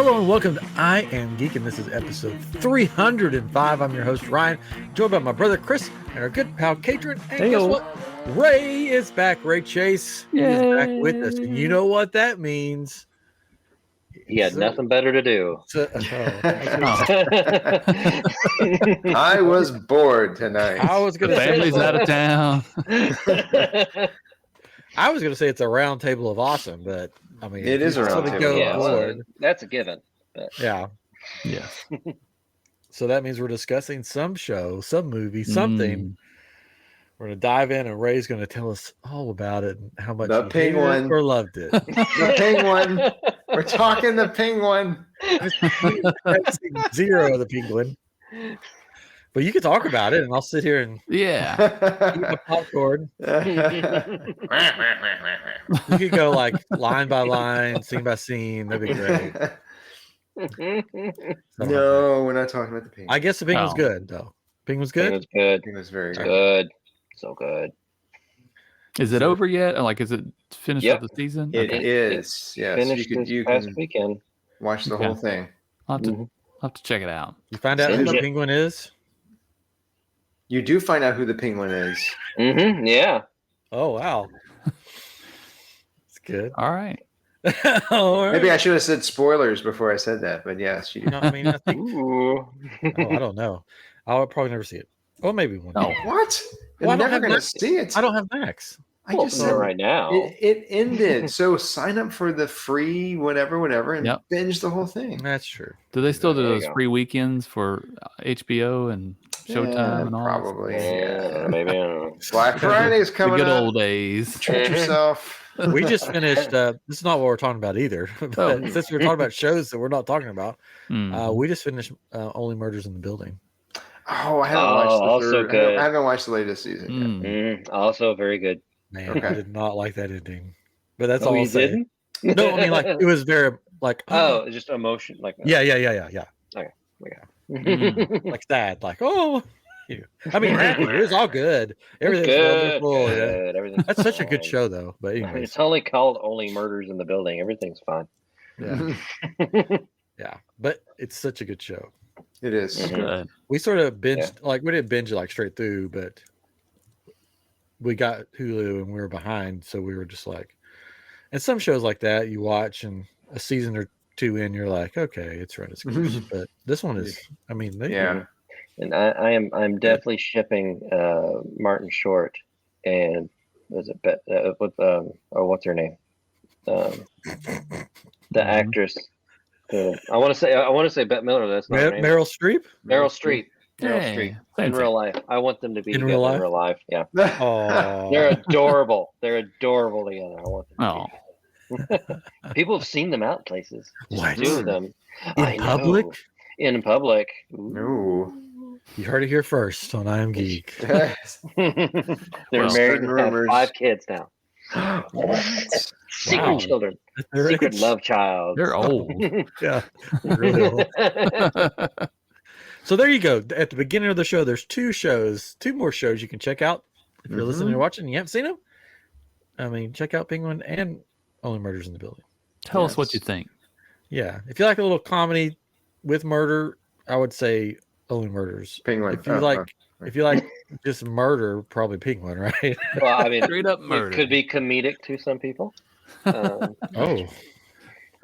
Hello and welcome to I Am Geek, and this is episode 305. I'm your host, Ryan, joined by my brother Chris and our good pal Katrin. And guess what? Ray is back. Ray Chase is back with us. And you know what that means? He had nothing better to do. I was bored tonight. I was going to say family's out of town. I was going to say it's a round table of awesome, but I mean, it is a round table. Yeah, well, that's a given. But. Yeah. Yes. So that means we're discussing some show, some movie, something. We're going to dive in, and Ray's going to tell us all about it and how much the penguin or loved it. The penguin. We're talking the penguin. Zero of the penguin. But you can talk about it, and I'll sit here and eat my popcorn. You could go like line by line, scene by scene. That'd be great. No, we're not talking about the penguin. I guess the penguin's good, though. Penguin's good? Penguin's good. Penguin's very good. So good. Is it over yet? Or like, is it finished with the season? It is. Yes. Finished this past weekend. Watch the whole thing. I'll have to check it out. You find out who the penguin is? You do find out who the penguin is. Mm-hmm. Yeah. Oh, wow. It's good. All right. Maybe I should have said spoilers before I said that, but yes. You I mean, I think. I don't know. I'll probably never see it. Or maybe one. No. What? You're never going to see it. I don't have Max. I just said right now. It ended. So sign up for the free whatever, and binge the whole thing. That's true. Do they still do those free weekends for HBO and Showtime and all? Probably. Yeah, maybe. Black Friday's coming the good up. old days. Treat yourself. We just finished. This is not what we're talking about either. But since we're talking about shows that we're not talking about, we just finished Only Murders in the Building. Oh, I haven't watched the also third. good. I haven't watched the latest season yet. Also very good. Man, I did not like that ending. But that's all you I'll say. didn't? No, I mean, like, it was very, like... just emotion. Like Yeah. Okay. Like sad. Like, oh... I mean, happy. It was all good. Everything's good. wonderful. Good. Everything's That's such a fine. good show, though. But anyway, it's only called Only Murders in the Building. Everything's fine. Yeah. Yeah. But it's such a good show. It is. Good. We sort of binged, like, we didn't binge it like straight through, but we got Hulu and we were behind, so we were just like, and some shows like that you watch and a season or two in, you're like, okay, it's run its course. But this one is, I mean, And I'm definitely shipping Martin Short and was it what's her name? The actress. I want to say Bette Midler. That's not her name. Meryl Streep. Meryl Streep. In real life. I want them to be together in real life. Yeah. Oh, They're adorable. They're adorable together. I want them to be. People have seen them out places. What? Two of them. In public? In public. No. You heard it here first on iamGEEK. They're married and have 5 kids now. Secret children. Secret love child. They're old. Yeah. Really old. So there you go. At the beginning of the show, there's 2 more shows you can check out. If you're listening or watching and you haven't seen them, I mean, check out Penguin and Only Murders in the Building. Tell us what you think. Yeah. If you like a little comedy with murder, I would say Only Murders. Penguin. If you like just murder, probably Penguin, right? Well, I mean, straight up murder. It could be comedic to some people. Oh.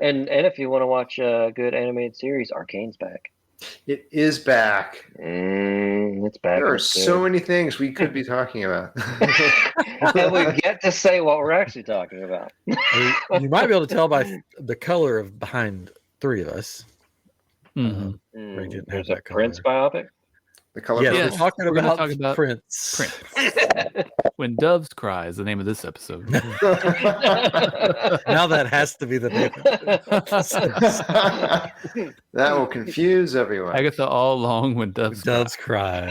And if you want to watch a good animated series, Arcane's back. It is back. It's back. There are so many things we could be talking about. And we get to say what we're actually talking about. You might be able to tell by the color of behind 3 of us. There's a Prince biopic. The color. Yes, we're talking about Prince. When Doves Cry is the name of this episode. Now that has to be the name. That will confuse everyone. Agatha All Along When Doves Cry.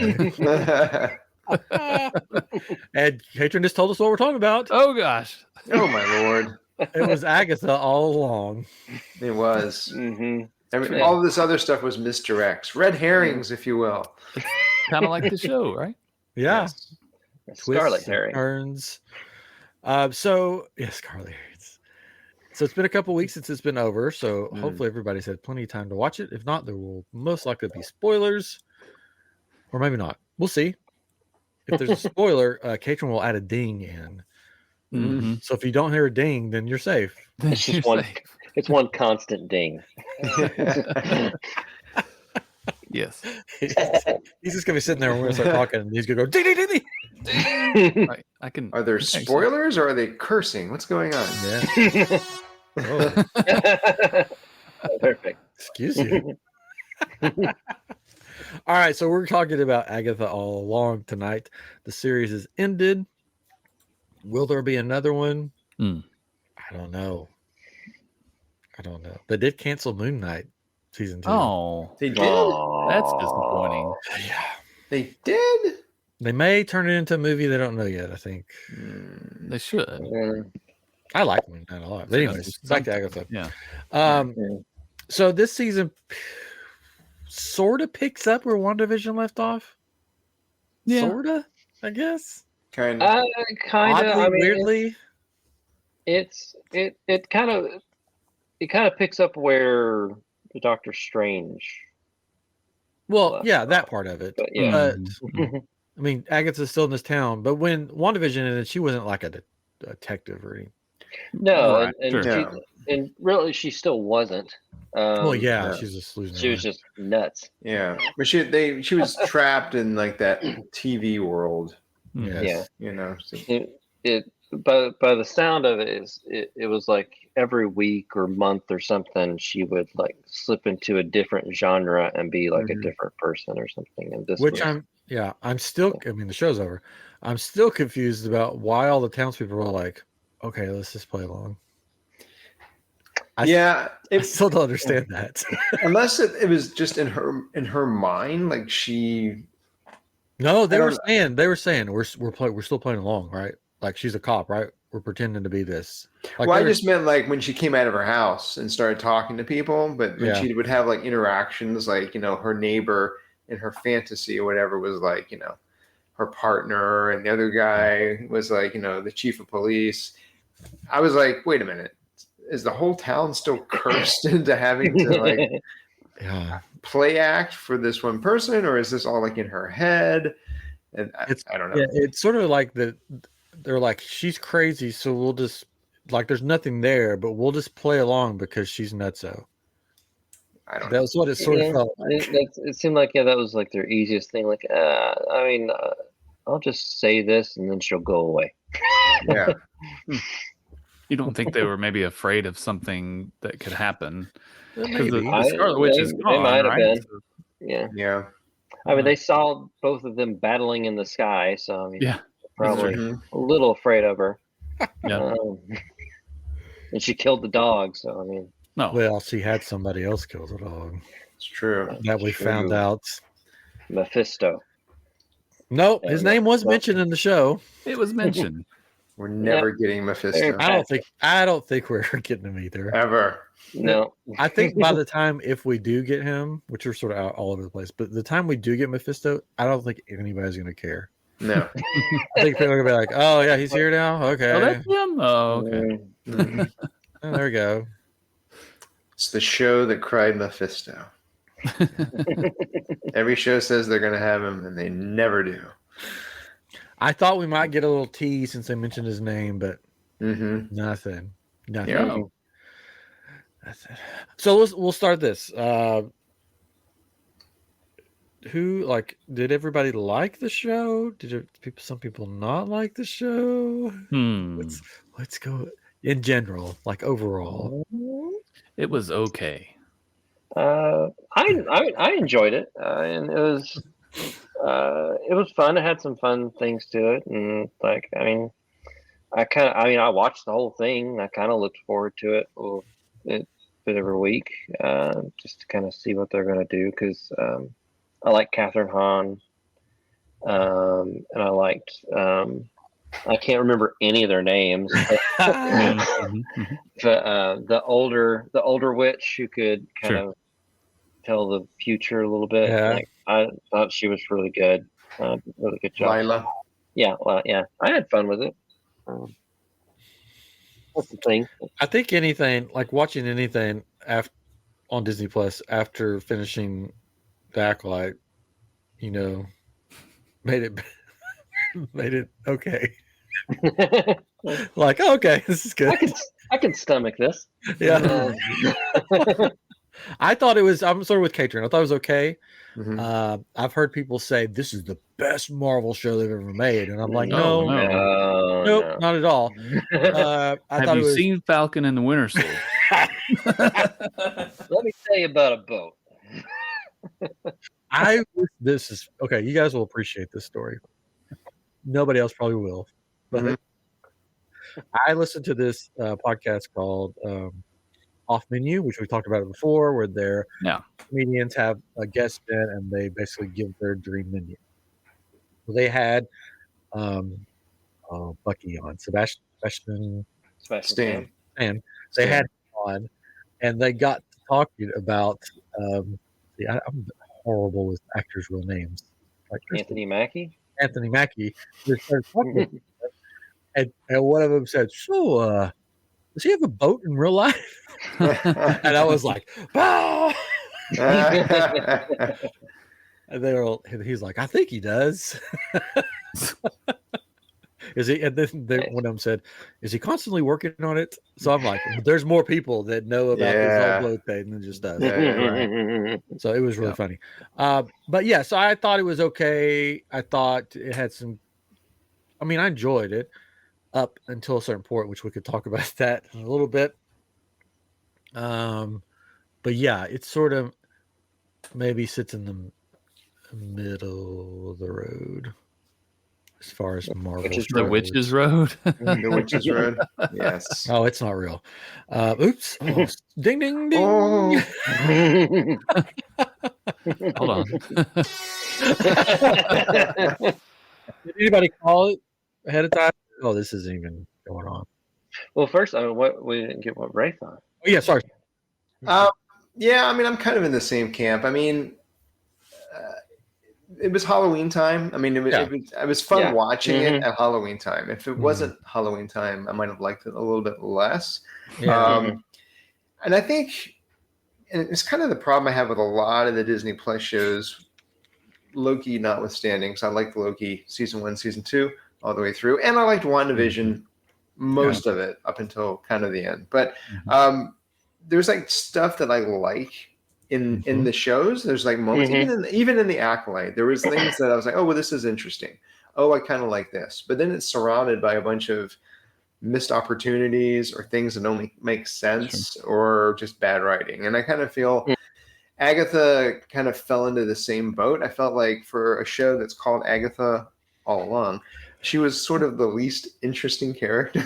And Katrin just told us what we're talking about. Oh gosh. Oh my lord. It was Agatha all along. It was. I mean, all of this other stuff was misdirects, red herrings, if you will. Kind of like the show, right? Yeah. Yes. Scarlet herring. Turns. Scarlet herrings. So it's been a couple weeks since it's been over. So hopefully everybody's had plenty of time to watch it. If not, there will most likely be spoilers, or maybe not. We'll see. If there's a spoiler, Katrin will add a ding in. Mm-hmm. So if you don't hear a ding, then you're safe. It's just one. It's one constant ding. Yes. He's just gonna be sitting there when we start talking, and he's gonna go ding ding ding ding. Right. I can. Are there spoilers or are they cursing? What's going on? Yeah. Oh, Perfect. excuse you. All right, so we're talking about Agatha All Along tonight. The series is ended. Will there be another one? I don't know. They did cancel Moon Knight season 2. Oh, They did? that's disappointing. Yeah. They did? They may turn it into a movie. They don't know yet, I think. They should. I like Moon Knight a lot. But anyways, back to Agatha. Yeah. So this season sort of picks up where WandaVision left off. Yeah. Sort of, I guess. Kind of. Kind of. I mean, weirdly. it kind of picks up where the Doctor Strange. Well, yeah, that part of it. But yeah. I mean, Agatha's still in this town, but when WandaVision ended, she wasn't like a detective or anything. No, Right, and sure. and really, she still wasn't. Well, yeah, yeah. she's just losing. She was just nuts. Yeah. But she was trapped in like that TV world, Yes. Yeah. you know. So. By the sound of it, it was like every week or month or something, she would like slip into a different genre and be like a different person or something. And this Which I'm still. I mean, the show's over. I'm still confused about why all the townspeople were like, "Okay, let's just play along." I still don't understand that. Unless it was just in her mind, like she. No, they were saying we're still playing along, right? Like she's a cop, right? We're pretending to be this. Like Well, I just meant like when she came out of her house and started talking to people, but when she would have like interactions, like, you know, her neighbor in her fantasy or whatever was like, you know, her partner, and the other guy was like, you know, the chief of police. I was like, wait a minute, is the whole town still cursed into having to like play act for this one person, or is this all like in her head? And I don't know. Yeah, it's sort of like they're like, she's crazy, so we'll just like there's nothing there, but we'll just play along because she's nutso. I don't know. That was what it sort of felt like. It seemed like that was like their easiest thing. Like, I mean, I'll just say this and then she'll go away. Yeah. You don't think they were maybe afraid of something that could happen? Because Maybe. the Scarlet Witch is gone, they might have right? been. Yeah. Yeah. I mean, they saw both of them battling in the sky, so I mean, Yeah. probably a little afraid of her. Yeah. And she killed the dog, so I mean. No. Well, she had somebody else kill the dog. It's true. That we found out. Mephisto. Nope, his name was mentioned in the show. It was mentioned. We're never getting Mephisto. I don't think we're getting him either. Ever. No. I think by the time, if we do get him, which are sort of out all over the place, but the time we do get Mephisto, I don't think anybody's going to care. No. I think people are going to be like, "Oh yeah, he's here now. Okay, Oh, that's him. Oh, okay. Oh, there we go." It's the show that cried Mephisto. Every show says they're going to have him, and they never do. I thought we might get a little tease since they mentioned his name, but nothing. Yeah. So we'll start this. Who did everybody like the show? Some people not like the show? Let's go in general, like overall. It was okay. I enjoyed it, and it was fun. It had some fun things to it, and I watched the whole thing. I kind of looked forward to it every week, just to kind of see what they're going to do, because I like Catherine Hahn, and I liked I can't remember any of their names, but the older witch who could kind of tell the future a little bit. Yeah. I thought she was really good. Really good job. Lila. Yeah, well, yeah, I had fun with it. That's the thing. I think anything like watching anything on Disney Plus after finishing The Acolyte, you know, made it okay. Like, oh, okay, this is good. I can stomach this. Yeah. I thought it was. I'm sort of with Katrin. I thought it was okay. Mhm. I've heard people say this is the best Marvel show they've ever made, and I'm like, No, nope, no. not at all. I Have thought you it was. seen Falcon and the Winter Soldier? Let me tell you about a boat. This is okay. You guys will appreciate this story. Nobody else probably will, but Mhm. I listened to this podcast called Off Menu, which we talked about it before, where their comedians have a guest in and they basically give their dream menu. So they had Bucky on, Sebastian Stan. Stan. They had him on, and they got to talking about. I'm horrible with actors' real names. Like Anthony Mackie. Anthony Mackie. They started talking about it, and one of them said, "So, does he have a boat in real life?" And I was like, "Ah!" And he's like, "I think he does." Is he? And then one of them said, "Is he constantly working on it?" So I'm like, "There's more people that know about this whole boat thing than just us." Right. So it was really funny. But yeah, so I thought it was okay. I thought it had some. I mean, I enjoyed it up until a certain point, which we could talk about that in a little bit. But yeah, it sort of maybe sits in the middle of the road as far as Marvel. The Witch's Road. The Witch's Road. Yes. Oh, it's not real. Oops. Oh, ding, ding, ding. Oh. Hold on. Did anybody call it ahead of time? Oh, this isn't even going on. Well, first, we didn't get what Ray thought. Oh, yeah, sorry. Yeah, I mean, I'm kind of in the same camp. I mean, it was Halloween time. I mean, it was fun watching it at Halloween time. If it wasn't Halloween time, I might have liked it a little bit less. Yeah. And I think, and it's kind of the problem I have with a lot of the Disney Plus shows, Loki notwithstanding, because I liked Loki season 1, season 2, all the way through. And I liked WandaVision, most of it up until kind of the end. But there's like stuff that I like in the shows. There's like moments, even in the Acolyte, there was things that I was like, oh, well, this is interesting. Oh, I kind of like this. But then it's surrounded by a bunch of missed opportunities or things that don't make sense or just bad writing. And I kind of feel Agatha kind of fell into the same boat. I felt like for a show that's called Agatha All Along, she was sort of the least interesting character.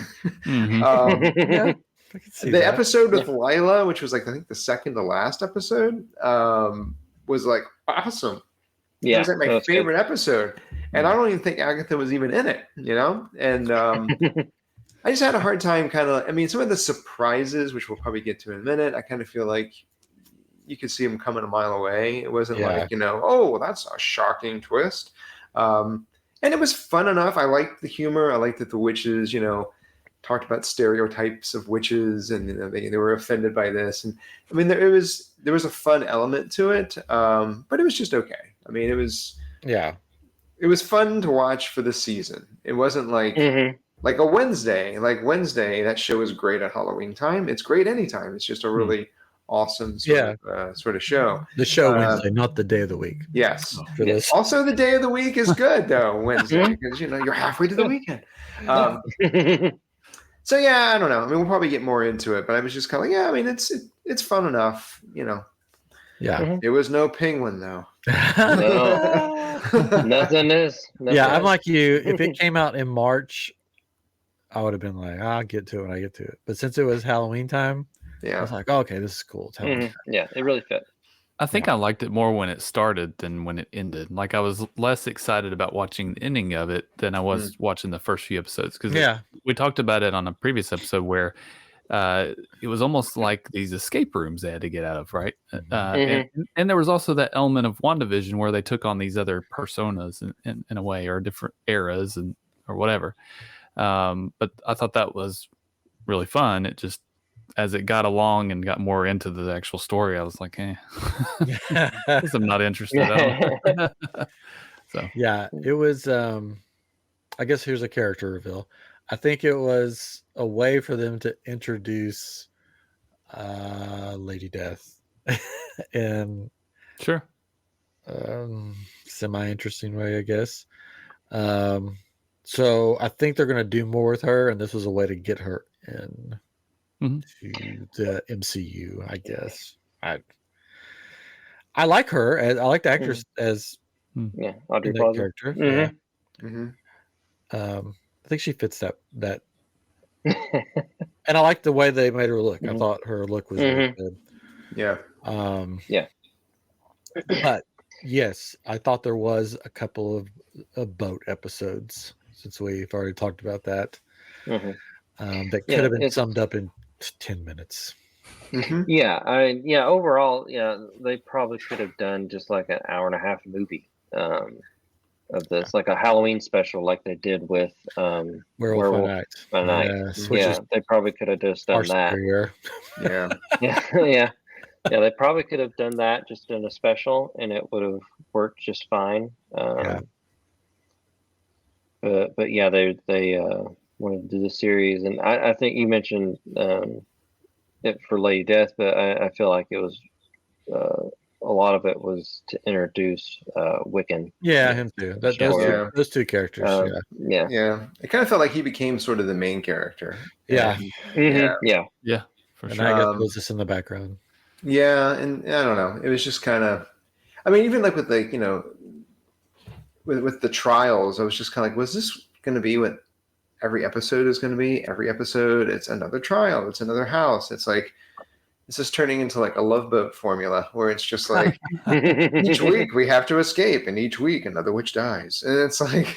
The episode with Lila, which was like, I think the second to last episode, was like awesome. Yeah, it was like my favorite episode. And I don't even think Agatha was even in it, you know? And I just had a hard time some of the surprises, which we'll probably get to in a minute, I kind of feel like you could see them coming a mile away. It wasn't like, oh, that's a shocking twist. And it was fun enough. I liked the humor. I liked that the witches, talked about stereotypes of witches, and they were offended by this. And I mean, there was a fun element to it, but it was just okay. I mean, it was fun to watch for the season. It wasn't like like a Wednesday. Like Wednesday, that show is great at Halloween time. It's great anytime. It's just a really awesome sort of show. The show Wednesday, not the day of the week. Yes. Also, the day of the week is good though, Wednesday, because you're halfway to the weekend. So yeah, I don't know. I mean, we'll probably get more into it, but I was just kind of like, I mean, it's fun enough, Yeah. It was no penguin though. No. Nothing is. I'm like you. If it came out in March, I would have been like, I'll get to it when I get to it. But since it was Halloween time, I was like, okay, this is cool. It's Halloween. Yeah, it really fit. I think I liked it more when it started than when it ended. Like I was less excited about watching the ending of it than I was watching the first few episodes. Because we talked about it on a previous episode where it was almost like these escape rooms they had to get out of, right? And there was also that element of WandaVision where they took on these other personas in a way, or different eras or whatever. But I thought that was really fun. It just, as it got along and got more into the actual story, I was like, this I'm not interested in. So yeah, it was. I guess here's a character reveal. I think it was a way for them to introduce Lady Death in sure. Semi-interesting way, I guess. So I think they're going to do more with her, and this was a way to get her in to the MCU, I guess. I like her. I like the actress as Audrey that character. Yeah. I think she fits that. And I like the way they made her look. I thought her look was really good. Yeah. But yes, I thought there was a couple of boat episodes, since we've already talked about that. That could have been summed up in 10 minutes. Overall, they probably could have done just like an hour and a half movie of this, like a Halloween special, like they did with Werewolf by Night. They probably could have just done that. They probably could have done that, just in a special, and it would have worked just fine. But yeah, they wanted to do the series, and I think you mentioned it for Lady Death, but I feel like it was a lot of it was to introduce Wiccan. Yeah, him too. Those two characters. It kind of felt like he became sort of the main character. Yeah, for and sure. Agatha was just in the background. Yeah, and I don't know. It was just kind of, I mean, even like with with the trials, I was just kind of like, was this going to be what every episode is going to be? Every episode, it's another trial. It's another house. It's like, this is turning into like a Love Boat formula where it's just like each week we have to escape, and each week another witch dies. And it's like,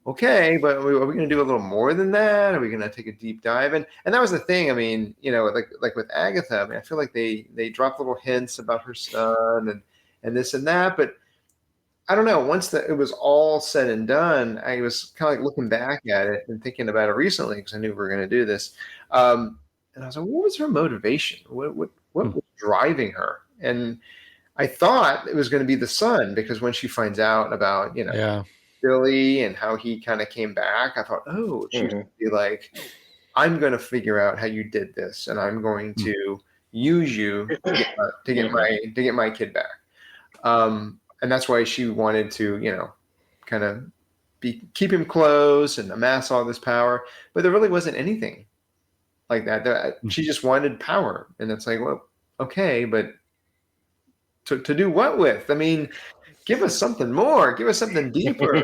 okay, but are we going to do a little more than that? Are we going to take a deep dive? And that was the thing. I mean, like with Agatha, I mean, I feel like they dropped little hints about her son and this and that, but I don't know. Once it was all said and done, I was kind of like looking back at it and thinking about it recently because I knew we were going to do this. And I was like, what was her motivation? What was driving her? And I thought it was going to be the son, because when she finds out about, Billy and how he kind of came back, I thought, oh, she's going to be like, I'm going to figure out how you did this, and I'm going to use you to get my kid back. And that's why she wanted to, kind of keep him close and amass all this power. But there really wasn't anything like that. She just wanted power, and it's like, well, okay, but to do what with? I mean, give us something more. Give us something deeper.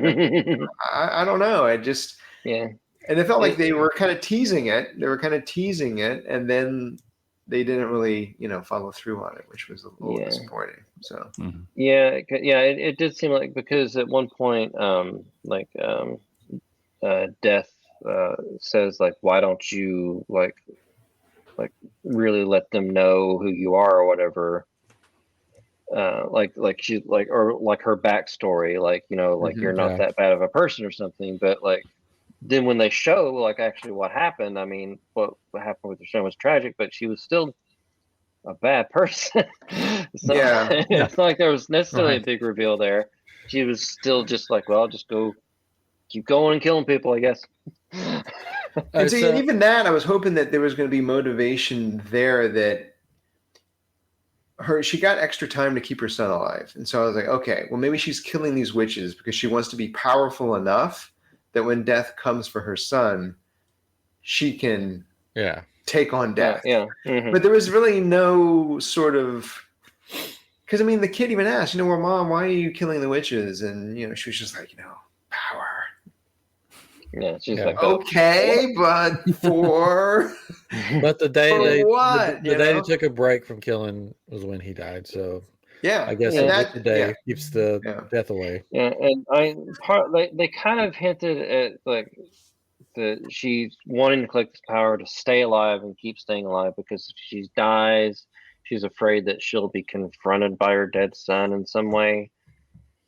I don't know. And it felt like they were kind of teasing it. And then they didn't really, follow through on it, which was a little disappointing. So it did seem like, because at one point, Death says, like, why don't you like really let them know who you are or whatever. Like she or her backstory, you're not that bad of a person or something. But then when they show actually what happened, I mean, what happened with her son was tragic, but she was still a bad person. It's not like there was necessarily a big reveal there. She was still just just go, keep going and killing people, I guess. And even that, I was hoping that there was going to be motivation there, that she got extra time to keep her son alive. And so I was like, okay, well, maybe she's killing these witches because she wants to be powerful enough that when death comes for her son, she can take on death. But there was really no sort of, because I mean, the kid even asked, well, Mom, why are you killing the witches? And she was just like, power. Yeah, she's like, okay, but for but the day the day they took a break from killing was when he died. So I guess the day keeps the death away. Yeah, and they kind of hinted at that she's wanting to collect this power to stay alive and keep staying alive, because if she dies, she's afraid that she'll be confronted by her dead son in some way.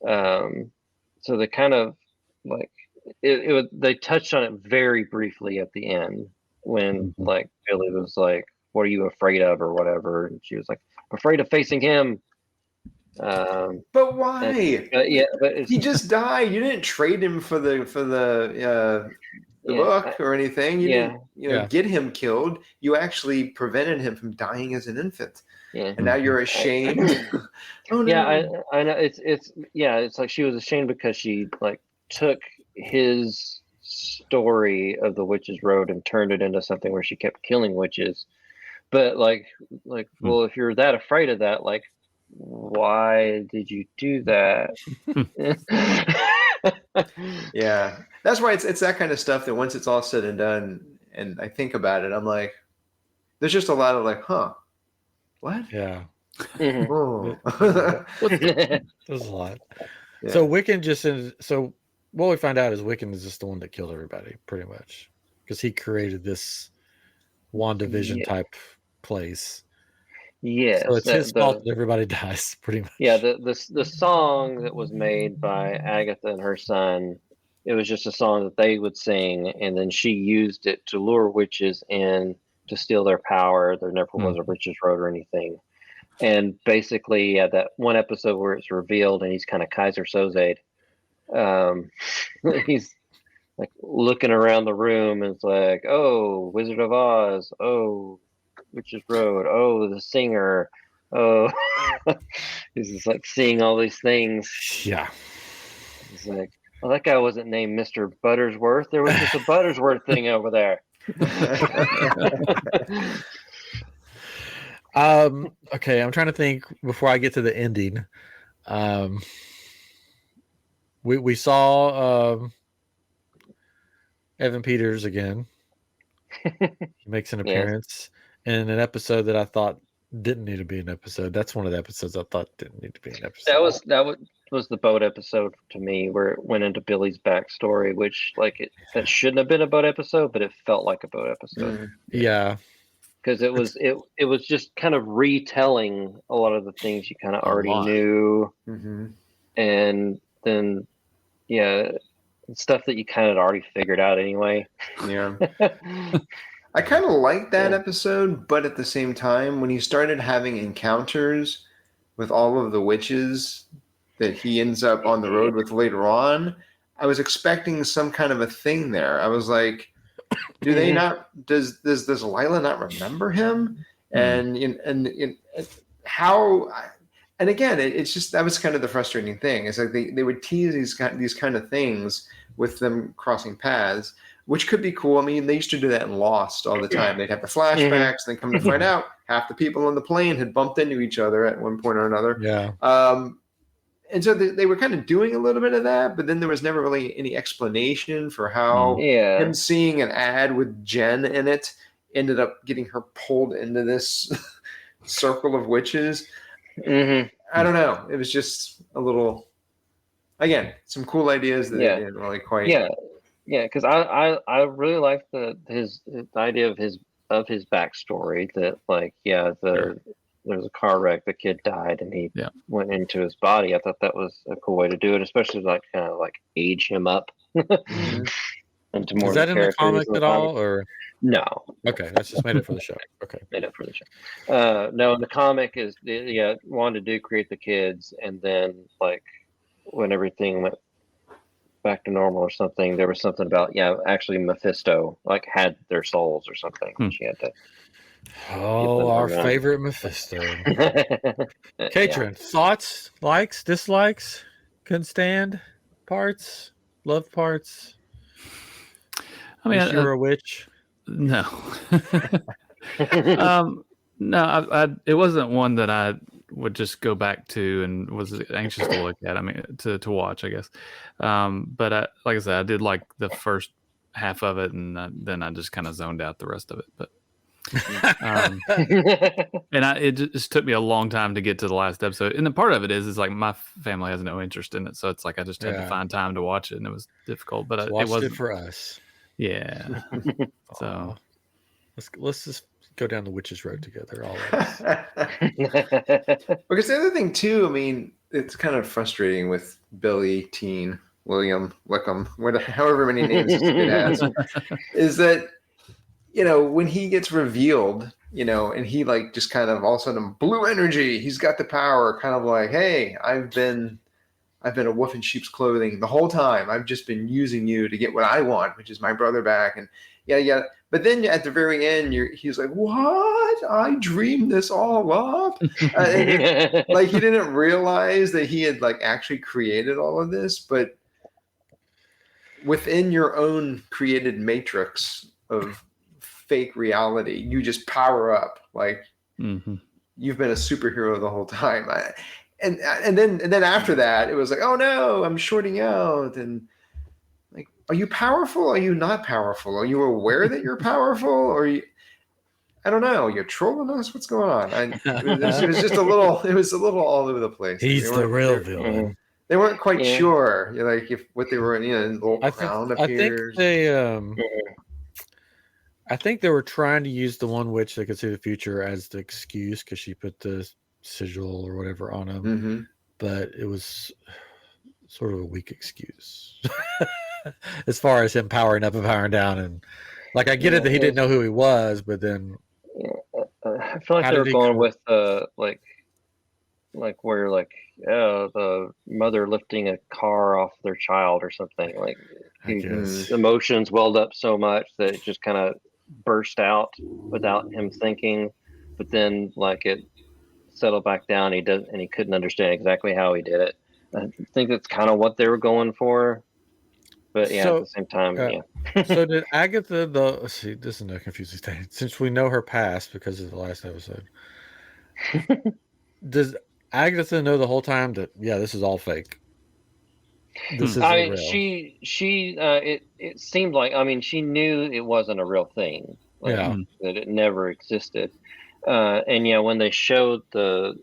So they kind of they touched on it very briefly at the end, when like Billy was like, "What are you afraid of?" or whatever, and she was like, "I'm afraid of facing him." But why? But he just died. You didn't trade him for the book or anything. You didn't get him killed. You actually prevented him from dying as an infant. Yeah. And now you're ashamed. Oh no. Yeah, I know. It's like she was ashamed because she like took his story of the Witch's Road and turned it into something where she kept killing witches. But well, if you're that afraid of that, like, why did you do that? Yeah, that's why it's that kind of stuff that once it's all said and done, and I think about it, I'm like, there's just a lot of like, huh, what? Yeah. Oh. There's a lot. Yeah. So Wiccan so what we find out is Wiccan is just the one that killed everybody, pretty much, because he created this WandaVision type place. Yes. So it's his fault that everybody dies, pretty much. Yeah, the song that was made by Agatha and her son, it was just a song that they would sing, and then she used it to lure witches in to steal their power. There never was a Witch's Road or anything. And basically, that one episode where it's revealed and he's kind of Kaiser Soze, he's like looking around the room and it's like, oh, Wizard of Oz, oh, Witch's Road, oh, the singer, oh, he's just like seeing all these things. Yeah. He's like, well, that guy wasn't named Mr. Buttersworth. There was just a Buttersworth thing over there. Okay, I'm trying to think before I get to the ending. We saw Evan Peters again. He makes an appearance in an episode that I thought didn't need to be an episode. That's one of the episodes I thought didn't need to be an episode. That was the boat episode to me, where it went into Billy's backstory, which that shouldn't have been a boat episode, but it felt like a boat episode. Yeah. Because it was just kind of retelling a lot of the things you kind of already knew, and then stuff that you kind of already figured out anyway. Yeah, I kind of liked that episode, but at the same time, when he started having encounters with all of the witches that he ends up on the road with later on, I was expecting some kind of a thing there. I was like, do they not? Does Lila not remember him? And how? And again, it's just that was kind of the frustrating thing. It's like they would tease these kind of things with them crossing paths, which could be cool. I mean, they used to do that in Lost all the time. They'd have the flashbacks, and then come to find out half the people on the plane had bumped into each other at one point or another. Yeah. And so they were kind of doing a little bit of that, but then there was never really any explanation for how him seeing an ad with Jen in it ended up getting her pulled into this circle of witches. I don't know. It was just a little, again, some cool ideas that didn't really quite. Yeah, because I really liked the idea of his backstory, that there was a car wreck, the kid died, and he went into his body. I thought that was a cool way to do it, especially kind of age him up. Into more. Is that in the comic at all, or no? Okay, that's just made it for the show. Okay, made it for the show. No, the comic is Wanda did create the kids, and then when everything went back to normal or something, there was something about actually Mephisto had their souls or something. She had to. Oh, our favorite Mephisto. Katrin, thoughts, likes, dislikes, couldn't stand parts, love parts. I mean, you're a witch. No. No, it wasn't one that I would just go back to and was anxious to look at. I mean, to watch, I guess. But like I said, I did like the first half of it, and then I just kind of zoned out the rest of it. But it just took me a long time to get to the last episode. And the part of it is my family has no interest in it, so it's I just had to find time to watch it, and it was difficult. But it wasn't for us. Yeah. So let's just go down the Witch's Road together, all of us. Because the other thing too, I mean, it's kind of frustrating with Billy, William, Wickham, however many names this kid has, is that when he gets revealed, and he like just kind of all of a sudden blue energy, he's got the power, kind of like, hey, I've been a wolf in sheep's clothing the whole time. I've just been using you to get what I want, which is my brother back. And yeah. But then at the very end, he's like, what? I dreamed this all up. Like he didn't realize that he had like actually created all of this, but within your own created matrix of fake reality, you just power up. Like you've been a superhero the whole time. And then after that, it was like, oh no, I'm shorting out. And like, are you powerful? Are you not powerful? Are you aware that you're powerful? Or I don't know. You're trolling us. What's going on? It was just a little. It was a little all over the place. He's the real villain. They weren't quite sure, like if what they were. The little crown appears. I think they were trying to use the one witch that could see the future as the excuse because she put the sigil or whatever on him, but it was sort of a weak excuse as far as him powering up and powering down. And like, I get it that he didn't know who he was, but then I feel like they were going with like where like the mother lifting a car off their child or something. Like his emotions welled up so much that it just kind of burst out without him thinking, but then like it settled back down. He couldn't understand exactly how he did it. I think that's kind of what they were going for, but at the same time, So did Agatha, let's see, this is a confusing thing. Since we know her past because of the last episode, does Agatha know the whole time that this is all fake? This is real. It seemed like she knew it wasn't a real thing. That it never existed. And when they showed the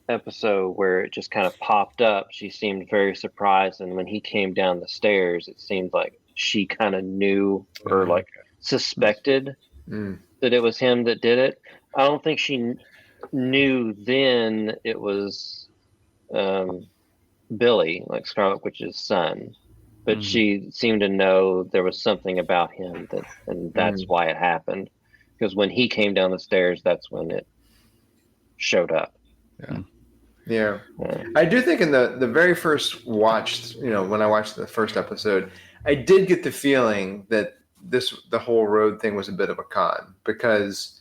episode where it just kind of popped up, she seemed very surprised. And when he came down the stairs, it seemed like she kind of knew or like suspected that it was him that did it. I don't think she knew then it was Billy, like Scarlet Witch's son, but she seemed to know there was something about him and that's why it happened. Because when he came down the stairs, that's when it showed up. Yeah. I do think in the very first watch, when I watched the first episode, I did get the feeling that the whole road thing was a bit of a con, because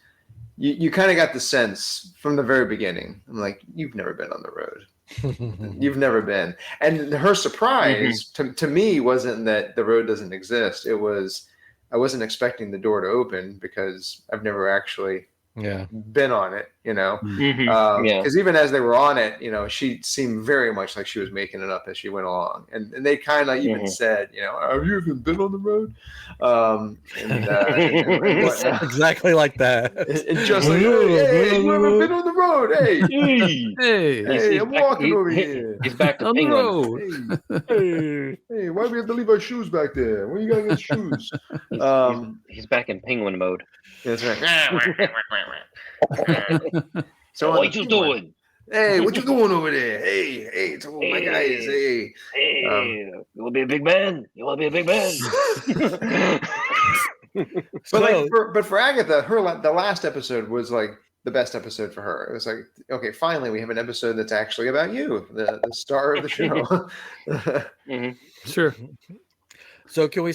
you kind of got the sense from the very beginning. I'm like, you've never been on the road. You've never been. And her surprise to me wasn't that the road doesn't exist. It was, I wasn't expecting the door to open because I've never actually been on it, because even as they were on it, she seemed very much like she was making it up as she went along, and they kind of even said, have you even been on the road? And exactly like that. And just like, hey, you ever been on the road? Hey, I'm walking over here. He's back to Penguin. Hey, why do we have to leave our shoes back there? When you gotta get shoes? He's back in Penguin mode. That's right. So what you doing? Hey, what you doing over there? Hey, to all my guys. Hey, you want to be a big man? But for Agatha, the last episode was like the best episode for her. It was like, okay, finally we have an episode that's actually about you, the star of the show. Sure. So can we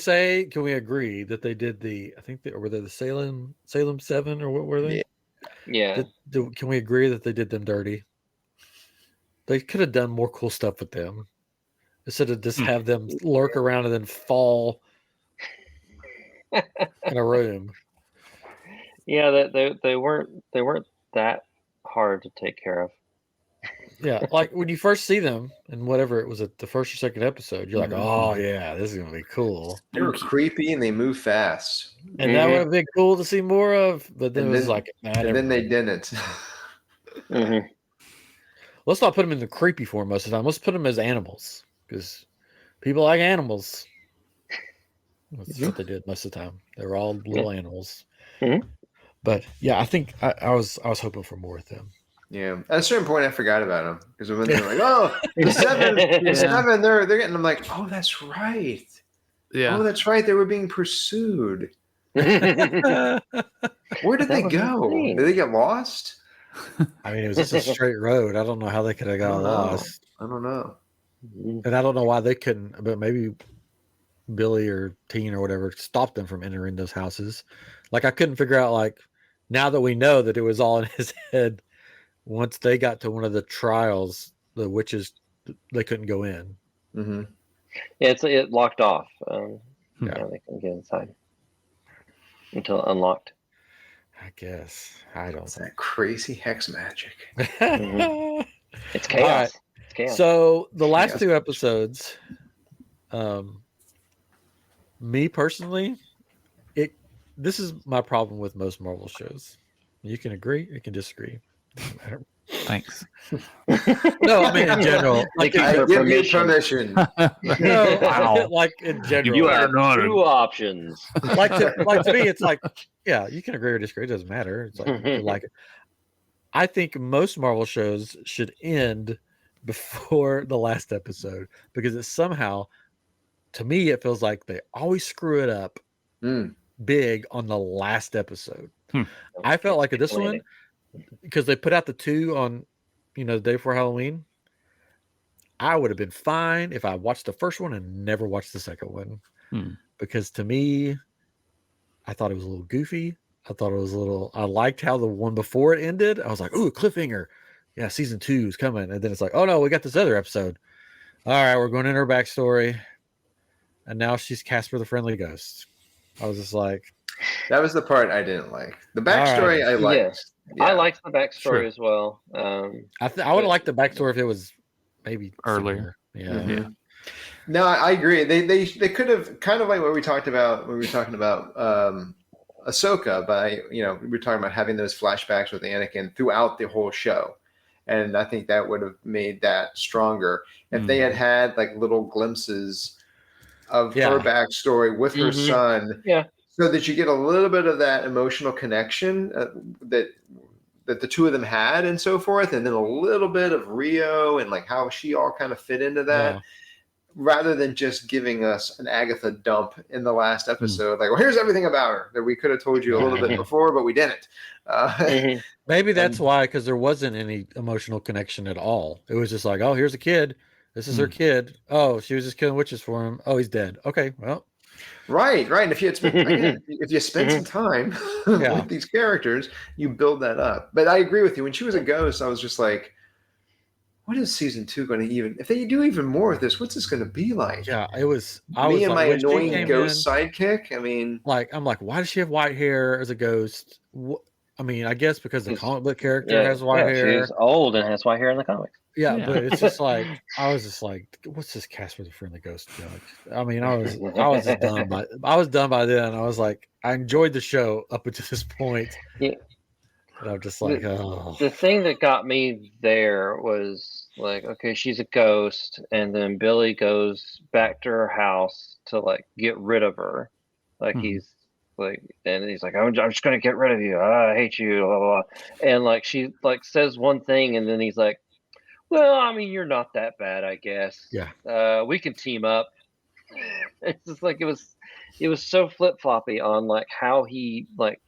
agree that they did were they the Salem 7 or what were they? Yeah. Can we agree that they did them dirty? They could have done more cool stuff with them instead of just have them lurk around and then fall in a room. Yeah, they weren't that hard to take care of. Yeah, like when you first see them and whatever it was at the first or second episode, you're like, oh yeah, this is gonna be cool. They were creepy and they move fast, and that would have been cool to see more of. But then it was like, then they didn't. Let's not put them in the creepy form most of the time. Let's put them as animals because people like animals. That's what they did most of the time. They were all little animals. But yeah, I think I was hoping for more with them. Yeah, at a certain point, I forgot about them because when they're like, "Oh, the seven, they're getting." I'm like, "Oh, that's right. Yeah, oh, that's right. They were being pursued." Where did they go? insane. Did they get lost? I mean, it was just a straight road. I don't know how they could have got lost. I don't know. And I don't know why they couldn't, but maybe Billy or Teen or whatever stopped them from entering those houses. Like, I couldn't figure out, like, now that we know that it was all in his head, once they got to one of the trials, the witches, they couldn't go in. Mm-hmm. Yeah, it locked off. Yeah. They couldn't get inside until unlocked. I guess. I don't It's that crazy hex magic. Mm-hmm. It's chaos. Right. It's chaos. So the last two episodes, me personally, this is my problem with most Marvel shows. You can agree, you can disagree. Doesn't matter. Thanks. No, I mean in general. Like, I give you permission. No, Wow. like in general. You have two options. Like to me, it's like, yeah, you can agree or disagree. It doesn't matter. It's like, you like it. I think most Marvel shows should end before the last episode because it's somehow, to me, it feels like they always screw it up big on the last episode. I felt like this one, because they put out the 2 on, the day before Halloween, I would have been fine if I watched the first one and never watched the second one. Because to me, I thought it was a little goofy. I liked how the one before it ended. I was like, ooh, cliffhanger. Yeah, season 2 is coming. And then it's like, oh no, we got this other episode. All right, we're going in her backstory. And now she's Casper the Friendly Ghost. I was just like, that was the part I didn't like. The backstory I liked. Yes. Yeah. I liked the backstory as well. I would have liked the backstory if it was maybe earlier. Yeah. Mm-hmm. No, I agree. They could have, kind of like what we talked about when we were talking about Ahsoka, by we were talking about having those flashbacks with Anakin throughout the whole show. And I think that would have made that stronger if they had like little glimpses of her backstory with her son, so that you get a little bit of that emotional connection that the two of them had and so forth, and then a little bit of Rio and like how she all kind of fit into that, rather than just giving us an Agatha dump in the last episode. Like, well, here's everything about her that we could have told you a little bit before, but we didn't. Maybe that's why, because there wasn't any emotional connection at all. It was just like, oh, here's a kid. This is her kid. Oh, she was just killing witches for him. Oh, he's dead. Okay, well. Right. And if you spend some time with these characters, you build that up. But I agree with you. When she was a ghost, I was just like, what is season 2 going to even? If they do even more of this, what's this going to be like? Yeah, it was. Me and my annoying ghost sidekick. I mean, I'm like, why does she have white hair as a ghost? I mean, I guess because the comic book character has white hair. She's old and has white hair in the comics. Yeah, but it's just like, I was just like, what's this Casper the Friendly Ghost joke? I mean, I was just done by then. I was like, I enjoyed the show up until this point. Yeah. And I'm just like, the thing that got me there was like, okay, she's a ghost, and then Billy goes back to her house to like get rid of her. Like he's like, and he's like, I'm just gonna get rid of you. I hate you, blah blah blah. And like she like says one thing, and then he's like, well, I mean, you're not that bad, I guess. Yeah. We can team up. It's just like it was so flip floppy on like how he like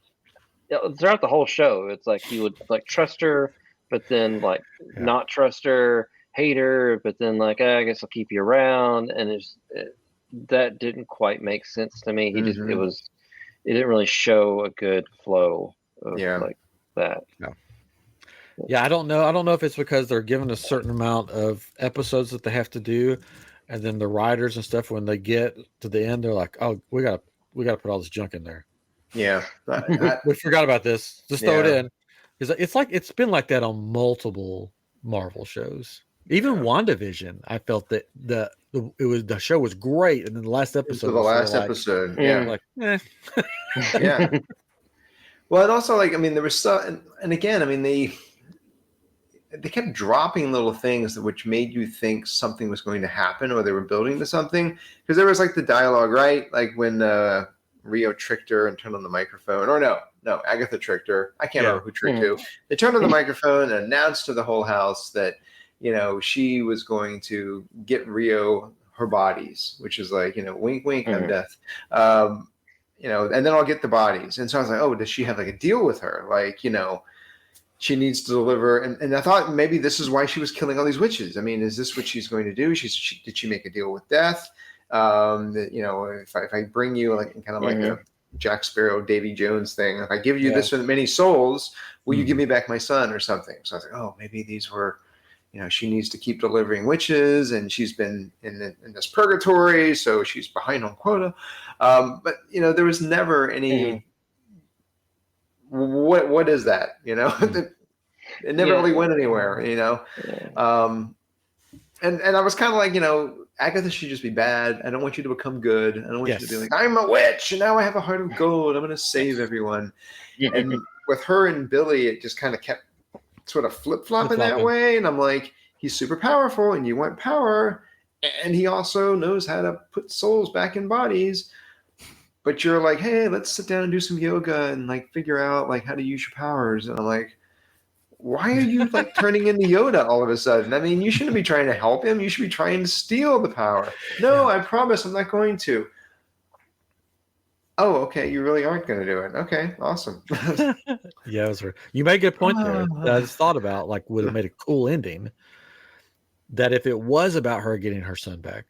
throughout the whole show. It's like he would like trust her, but then like not trust her, hate her, but then like I guess I'll keep you around, and that didn't quite make sense to me. He just it didn't really show a good flow of like that. No. Yeah, I don't know. I don't know if it's because they're given a certain amount of episodes that they have to do, and then the writers and stuff, when they get to the end, they're like, "Oh, we gotta put all this junk in there." Yeah, we forgot about this. Just throw it in. It's like it's been like that on multiple Marvel shows. Even WandaVision, I felt that the show was great, and then the last episode. Yeah. Well, and also like, I mean, there was and again, I mean, they kept dropping little things which made you think something was going to happen, or they were building to something, because there was like the dialogue, right? Like when Rio tricked her and turned on the microphone, or no, Agatha tricked her. I can't remember who tricked who. They turned on the microphone and announced to the whole house that, she was going to get Rio her bodies, which is like, wink, wink, I'm death. and then I'll get the bodies. And so I was like, oh, does she have like a deal with her? Like, she needs to deliver. And I thought maybe this is why she was killing all these witches. I mean, is this what she's going to do? Did she make a deal with death? If I bring you like kind of like a Jack Sparrow, Davy Jones thing, if I give you this many souls, will you give me back my son or something? So I was like, oh, maybe these were, she needs to keep delivering witches, and she's been in this purgatory, so she's behind on quota. But there was never any. What is that? It never really went anywhere. And I was kind of like, Agatha should just be bad. I don't want you to become good. I don't want you to be like, I'm a witch and now I have a heart of gold. I'm going to save everyone. And with her and Billy, it just kind of kept sort of flip-flopping that way. And I'm like, he's super powerful and you want power. And he also knows how to put souls back in bodies. But you're like, hey, let's sit down and do some yoga and like figure out like how to use your powers. And I'm like, why are you like turning into Yoda all of a sudden? I mean, you shouldn't be trying to help him. You should be trying to steal the power. No, I promise I'm not going to. Oh, okay. You really aren't going to do it. Okay, awesome. Yeah, it was weird. You made a good point there. I just thought about like would have made a cool ending. That if it was about her getting her son back,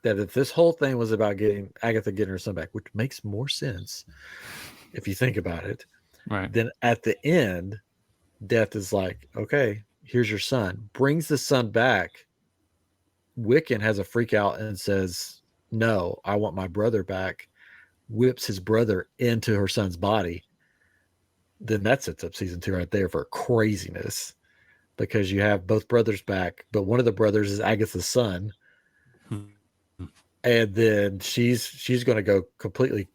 that if this whole thing was about Agatha getting her son back, which makes more sense if you think about it, right? Then at the end, Death is like, okay, here's your son. Brings the son back. Wiccan has a freak out and says, no, I want my brother back. Whips his brother into her son's body. Then that sets up season 2 right there for craziness. Because you have both brothers back, but one of the brothers is Agatha's son. And then she's going to go completely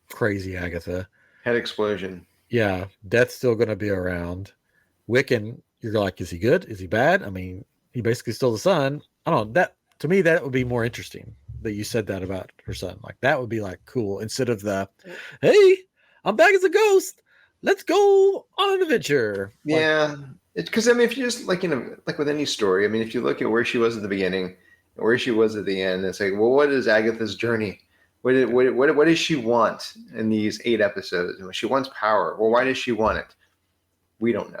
crazy, Agatha. Head explosion. Yeah, Death's still going to be around. Wiccan, you're like, is he good? Is he bad? I mean, he basically stole the son. I don't know. That to me, that would be more interesting that you said that about her son. Like that would be like cool instead of the, hey, I'm back as a ghost. Let's go on an adventure. Yeah, because I mean, if you just like like with any story, I mean, if you look at where she was at the beginning and where she was at the end, it's like, well, what is Agatha's journey? What does she want in these 8 episodes? She wants power. Well, why does she want it? We don't know.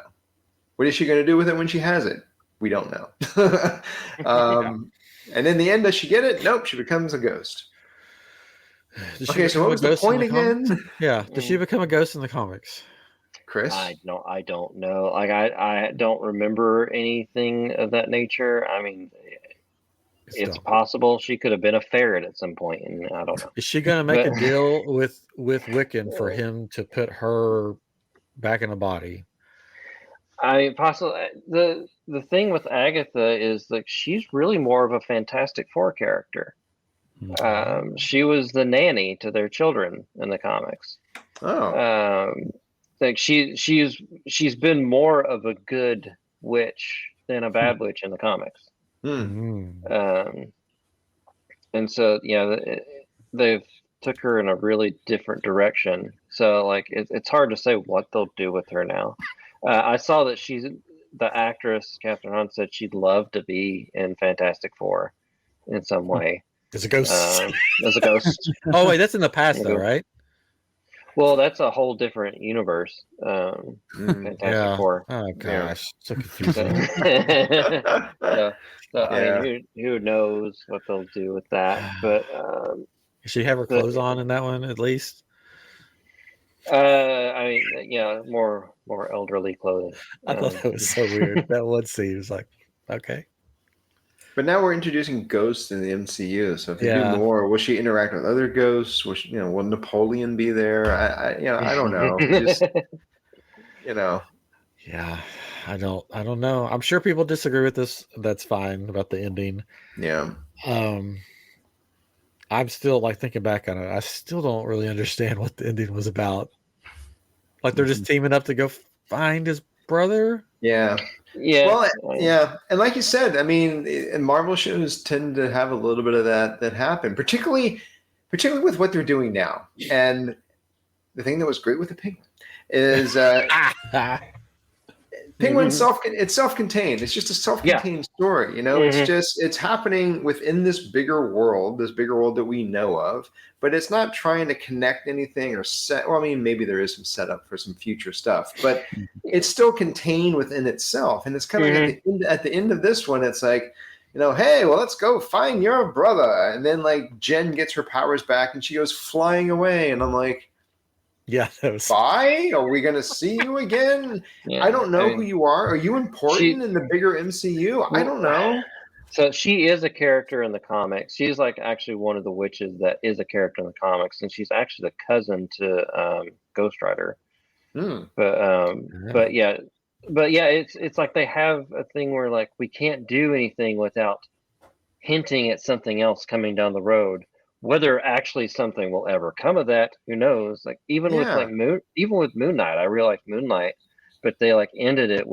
What is she going to do with it when she has it? We don't know. And in the end, does she get it? Nope. She becomes a ghost. Okay, so what was the point again? Yeah. Does she become a ghost in the comics? Chris? I don't know. Like I don't remember anything of that nature. I mean, it's possible she could have been a ferret at some point, and I don't know. Is she going to make a deal with Wiccan for him to put her back in a body? I possibly the thing with Agatha is like she's really more of a Fantastic Four character. She was the nanny to their children in the comics. Oh, like she's been more of a good witch than a bad witch in the comics. And so they've took her in a really different direction. So like it's hard to say what they'll do with her now. I saw that the actress Catherine Hahn said she'd love to be in Fantastic Four in some way. As a ghost. As a ghost. Oh wait, that's in the past though, right? Well, that's a whole different universe. Fantastic Four. Oh gosh, so confusing. I mean, who knows what they'll do with that? But does she have her clothes on in that one at least? I mean, yeah, more elderly clothing. I thought that was so weird. That one scene was like, okay. But now we're introducing ghosts in the MCU. So if you do more, will she interact with other ghosts? Will she, will Napoleon be there? I don't know. Just, Yeah, I don't know. I'm sure people disagree with this. That's fine about the ending. Yeah. I'm still like thinking back on it. I still don't really understand what the ending was about. Like they're just teaming up to go find his brother. Yeah. Yeah. Well, yeah. And like you said, I mean, Marvel shows tend to have a little bit of that happen, particularly with what they're doing now. And the thing that was great with the Penguin is Penguin's self-contained. It's just a self-contained story, you know. It's happening within this bigger world that we know of, but it's not trying to connect anything or set. Well, I mean, maybe there is some setup for some future stuff, but it's still contained within itself. And it's kind of like at the end of this one, it's like, you know, hey, well, let's go find your brother. And then like Jen gets her powers back and she goes flying away, and I'm like, yeah, bye? Are we going to see you again? Yeah, I don't know who you are. Are you important in the bigger MCU? I don't know. So she is a character in the comics. She's like actually one of the witches that is a character in the comics, and she's actually the cousin to Ghost Rider. But yeah, it's like they have a thing where like we can't do anything without hinting at something else coming down the road. Whether actually something will ever come of that, who knows? Like even with Moon Knight, I really like Moon Knight, but they like ended it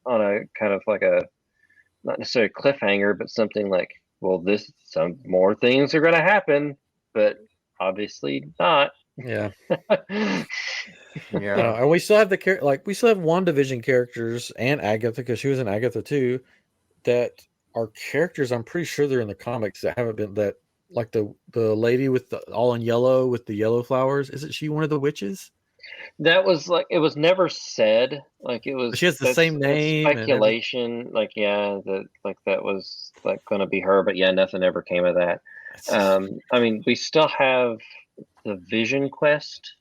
on a kind of like a not necessarily cliffhanger, but something like, well, some more things are going to happen, but obviously not. Yeah. And we still have we still have WandaVision characters and Agatha, because she was in Agatha too, that are characters. I'm pretty sure they're in the comics that haven't been that. Like the lady with all in yellow with the yellow flowers. Isn't she one of the witches? That was like, it was never said. Like it was. She has the same name. Speculation. Like that was like going to be her, but yeah, nothing ever came of that. I mean, we still have the Vision Quest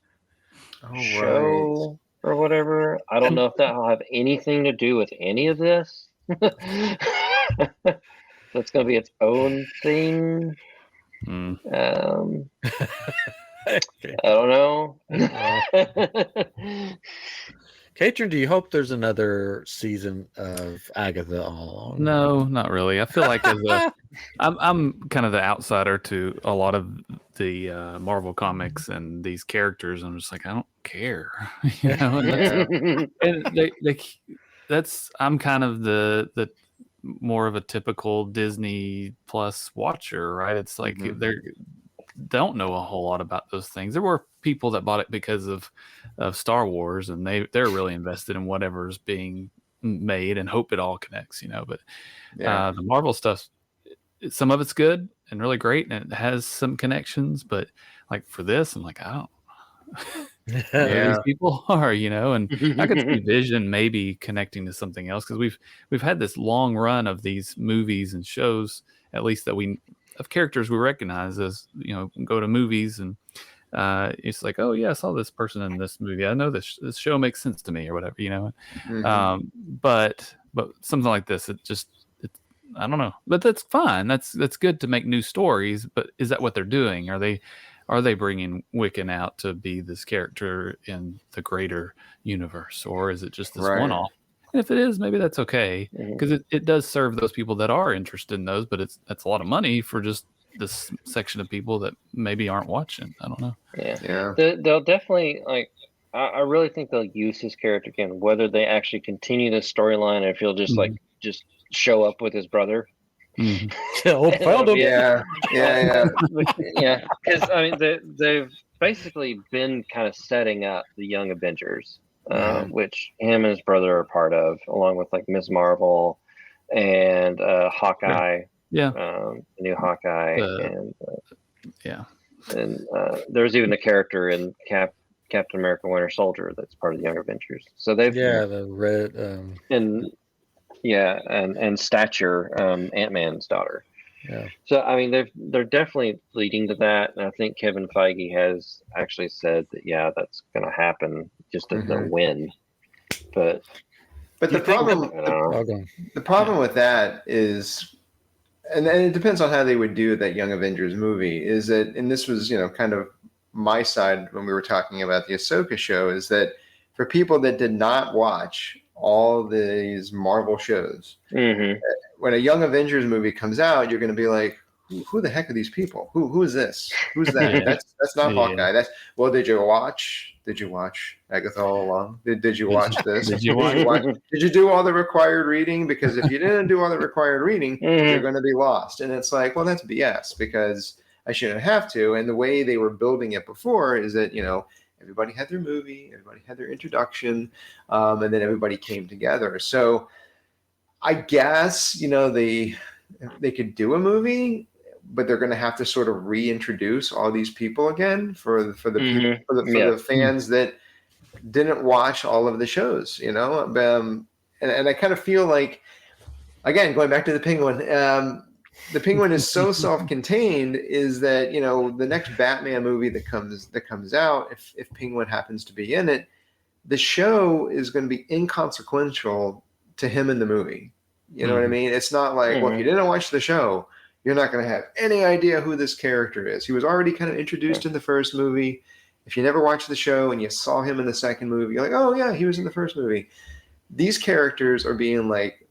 show or whatever. I don't know if that will have anything to do with any of this. That's going to be its own thing. I don't know. Katrin, do you hope there's another season of Agatha All Along? No, not really. I feel like I'm kind of the outsider to a lot of the Marvel comics and these characters. I'm just like, I don't care, you know. And I'm kind of the more of a typical Disney Plus watcher, right? It's like they don't know a whole lot about those things. There were people that bought it because of Star Wars, and they're really invested in whatever's being made and hope it all connects, you know. But the Marvel stuff, some of it's good and really great, and it has some connections. But like for this, I'm like, I don't. These people are, you know, and I could see Vision maybe connecting to something else, because we've had this long run of these movies and shows, at least that of characters we recognize as, you know, go to movies and it's like, oh yeah, I saw this person in this movie. I know this show makes sense to me or whatever, you know. But something like this, I don't know, but that's fine. That's good to make new stories. But is that what they're doing? Are they bringing Wiccan out to be this character in the greater universe, or is it just this one-off? And if it is, maybe that's okay, because it does serve those people that are interested in those, but that's a lot of money for just this section of people that maybe aren't watching. I don't know. Yeah. They'll definitely, like, I really think they'll use his character again, whether they actually continue the storyline or if he'll just just show up with his brother. Found him. Yeah. Because I mean, they've basically been kind of setting up the Young Avengers, which him and his brother are part of, along with like Ms. Marvel and Hawkeye. The new Hawkeye, and there's even a character in Captain America: Winter Soldier that's part of the Young Avengers. So they've the red and Stature, Ant-Man's daughter. Yeah. So I mean, they're definitely leading to that, and I think Kevin Feige has actually said that that's going to happen, just doesn't know when. But the problem with that is, and it depends on how they would do that Young Avengers movie, is that, and this was, you know, kind of my side when we were talking about the Ahsoka show, is that for people that did not watch all these Marvel shows, when a Young Avengers movie comes out, you're going to be like, who the heck are these people? Who is this? Who's that? That's not Hawkeye. Did you watch Agatha All Along? Did you watch this? Did you do all the required reading? Because if you didn't do all the required reading, you're going to be lost. And it's like, well, that's BS, because I shouldn't have to. And the way they were building it before is that, you know, everybody had their movie, everybody had their introduction, and then everybody came together. So I guess, they could do a movie, but they're going to have to sort of reintroduce all these people again for the people, for the fans that didn't watch all of the shows, and I kind of feel like, again, going back to the Penguin, the Penguin is so self-contained, is that, the next Batman movie that comes out, if Penguin happens to be in it, the show is going to be inconsequential to him in the movie. You know what I mean? It's not like, well, if you didn't watch the show, you're not going to have any idea who this character is. He was already kind of introduced in the first movie. If you never watched the show and you saw him in the second movie, you're like, oh yeah, he was in the first movie. These characters are being like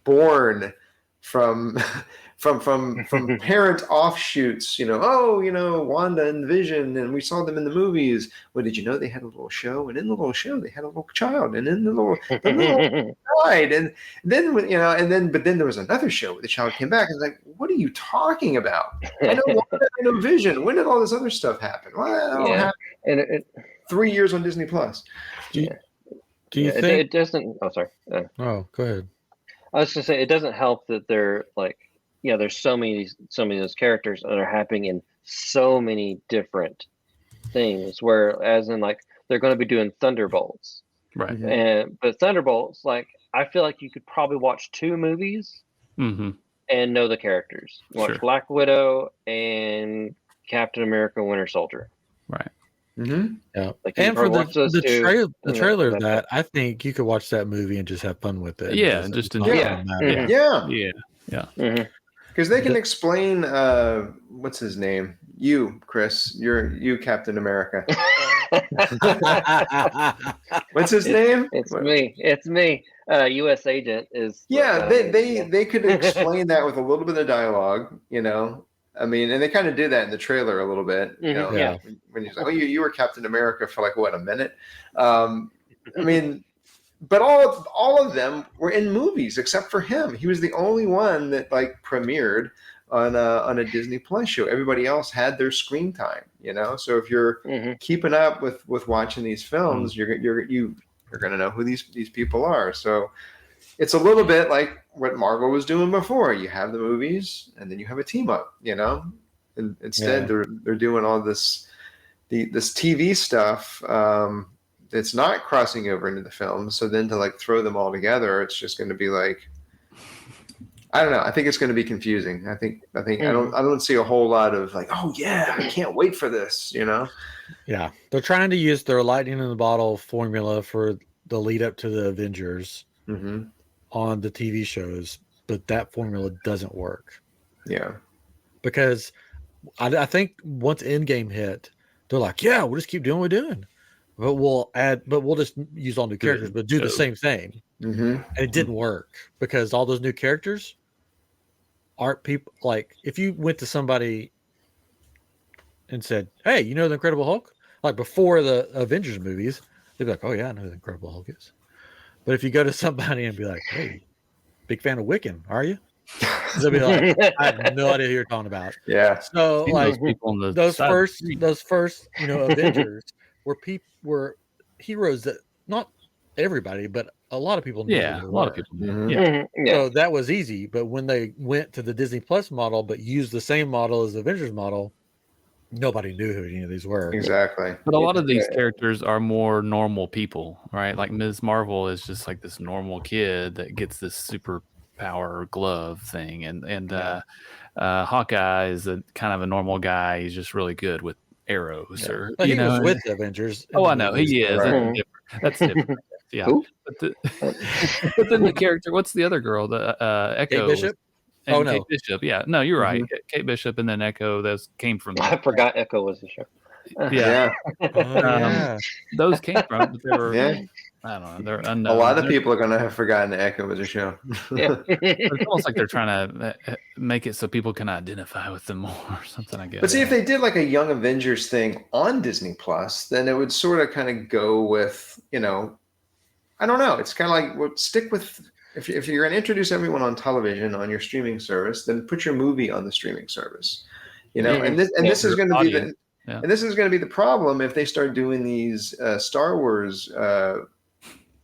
born from parent offshoots, Wanda and Vision, and we saw them in the movies. Well, did you know they had a little show? And in the little show, they had a little child, and in the little died, and then but then there was another show where the child came back, and it's like, what are you talking about? I know Wanda, I know Vision. When did all this other stuff happen? Well, it happened 3 years on Disney Plus. Do you think it doesn't? Oh, sorry. Oh, go ahead. I was going to say, it doesn't help that they're like, there's so many of those characters that are happening in so many different things. Where, as in, like, they're going to be doing Thunderbolts, right? But Thunderbolts, like, I feel like you could probably watch 2 movies and know the characters. Watch Black Widow and Captain America: Winter Soldier. Right. Yeah, like, and for the trailer of that, I think you could watch that movie and just have fun with it. Yeah, and just enjoy it. Yeah. Because they can explain, what's his name? You, Chris. You, Captain America. What's his name? It's me. U.S. Agent is. Yeah, they could explain that with a little bit of dialogue, I mean, and they kind of did that in the trailer a little bit, when he's like, oh, you were Captain America for like, what, a minute? I mean, but all of them were in movies except for him. He was the only one that like premiered on a Disney Plus show. Everybody else had their screen time, So if you're keeping up with watching these films, you're going to know who these people are. So it's a little bit like what Marvel was doing before. You have the movies, and then you have a team up, And instead, they're doing all this TV stuff that's not crossing over into the film. So then to like throw them all together, it's just going to be like, I don't know. I think it's going to be confusing. I think I don't see a whole lot of like, oh yeah, I can't wait for this. Yeah, they're trying to use their lightning in the bottle formula for the lead up to the Avengers. On the TV shows, but that formula doesn't work. Yeah. Because I think once Endgame hit, they're like, yeah, we'll just keep doing what we're doing. But we'll just use all new characters, but do the same thing. And it didn't work because all those new characters aren't people. Like, if you went to somebody and said, hey, the Incredible Hulk? Like before the Avengers movies, they'd be like, oh yeah, I know who the Incredible Hulk is. But if you go to somebody and be like, hey, big fan of Wiccan, are you? They'll be like, I have no idea who you're talking about. Yeah. So like those first Avengers were heroes that not everybody, but a lot of people knew. Yeah, a lot of people knew. So that was easy. But when they went to the Disney Plus model, but used the same model as the Avengers model, nobody knew who any of these were. Exactly. But a lot of these characters are more normal people, right? Like Ms. Marvel is just like this normal kid that gets this superpower glove thing, and Hawkeye is a kind of a normal guy. He's just really good with arrows, but he was with the Avengers. Oh, I know he is. Right. That's different. Yeah. But then the character, what's the other girl? The Echo. Kate Bishop? And Kate Bishop, yeah. No, you're right. Kate Bishop and then Echo, those came from... I forgot Echo was the show. Those came from, but they were... I don't know. They're unknown. A lot of people are going to have forgotten Echo was a show. It's almost like they're trying to make it so people can identify with them more or something, I guess. But see, if they did like a Young Avengers thing on Disney Plus, then it would sort of kind of go with, I don't know. It's kind of like, stick with... If you're going to introduce everyone on television on your streaming service, then put your movie on the streaming service, and this is going to be Yeah. And this is going to be the problem if they start doing these Star Wars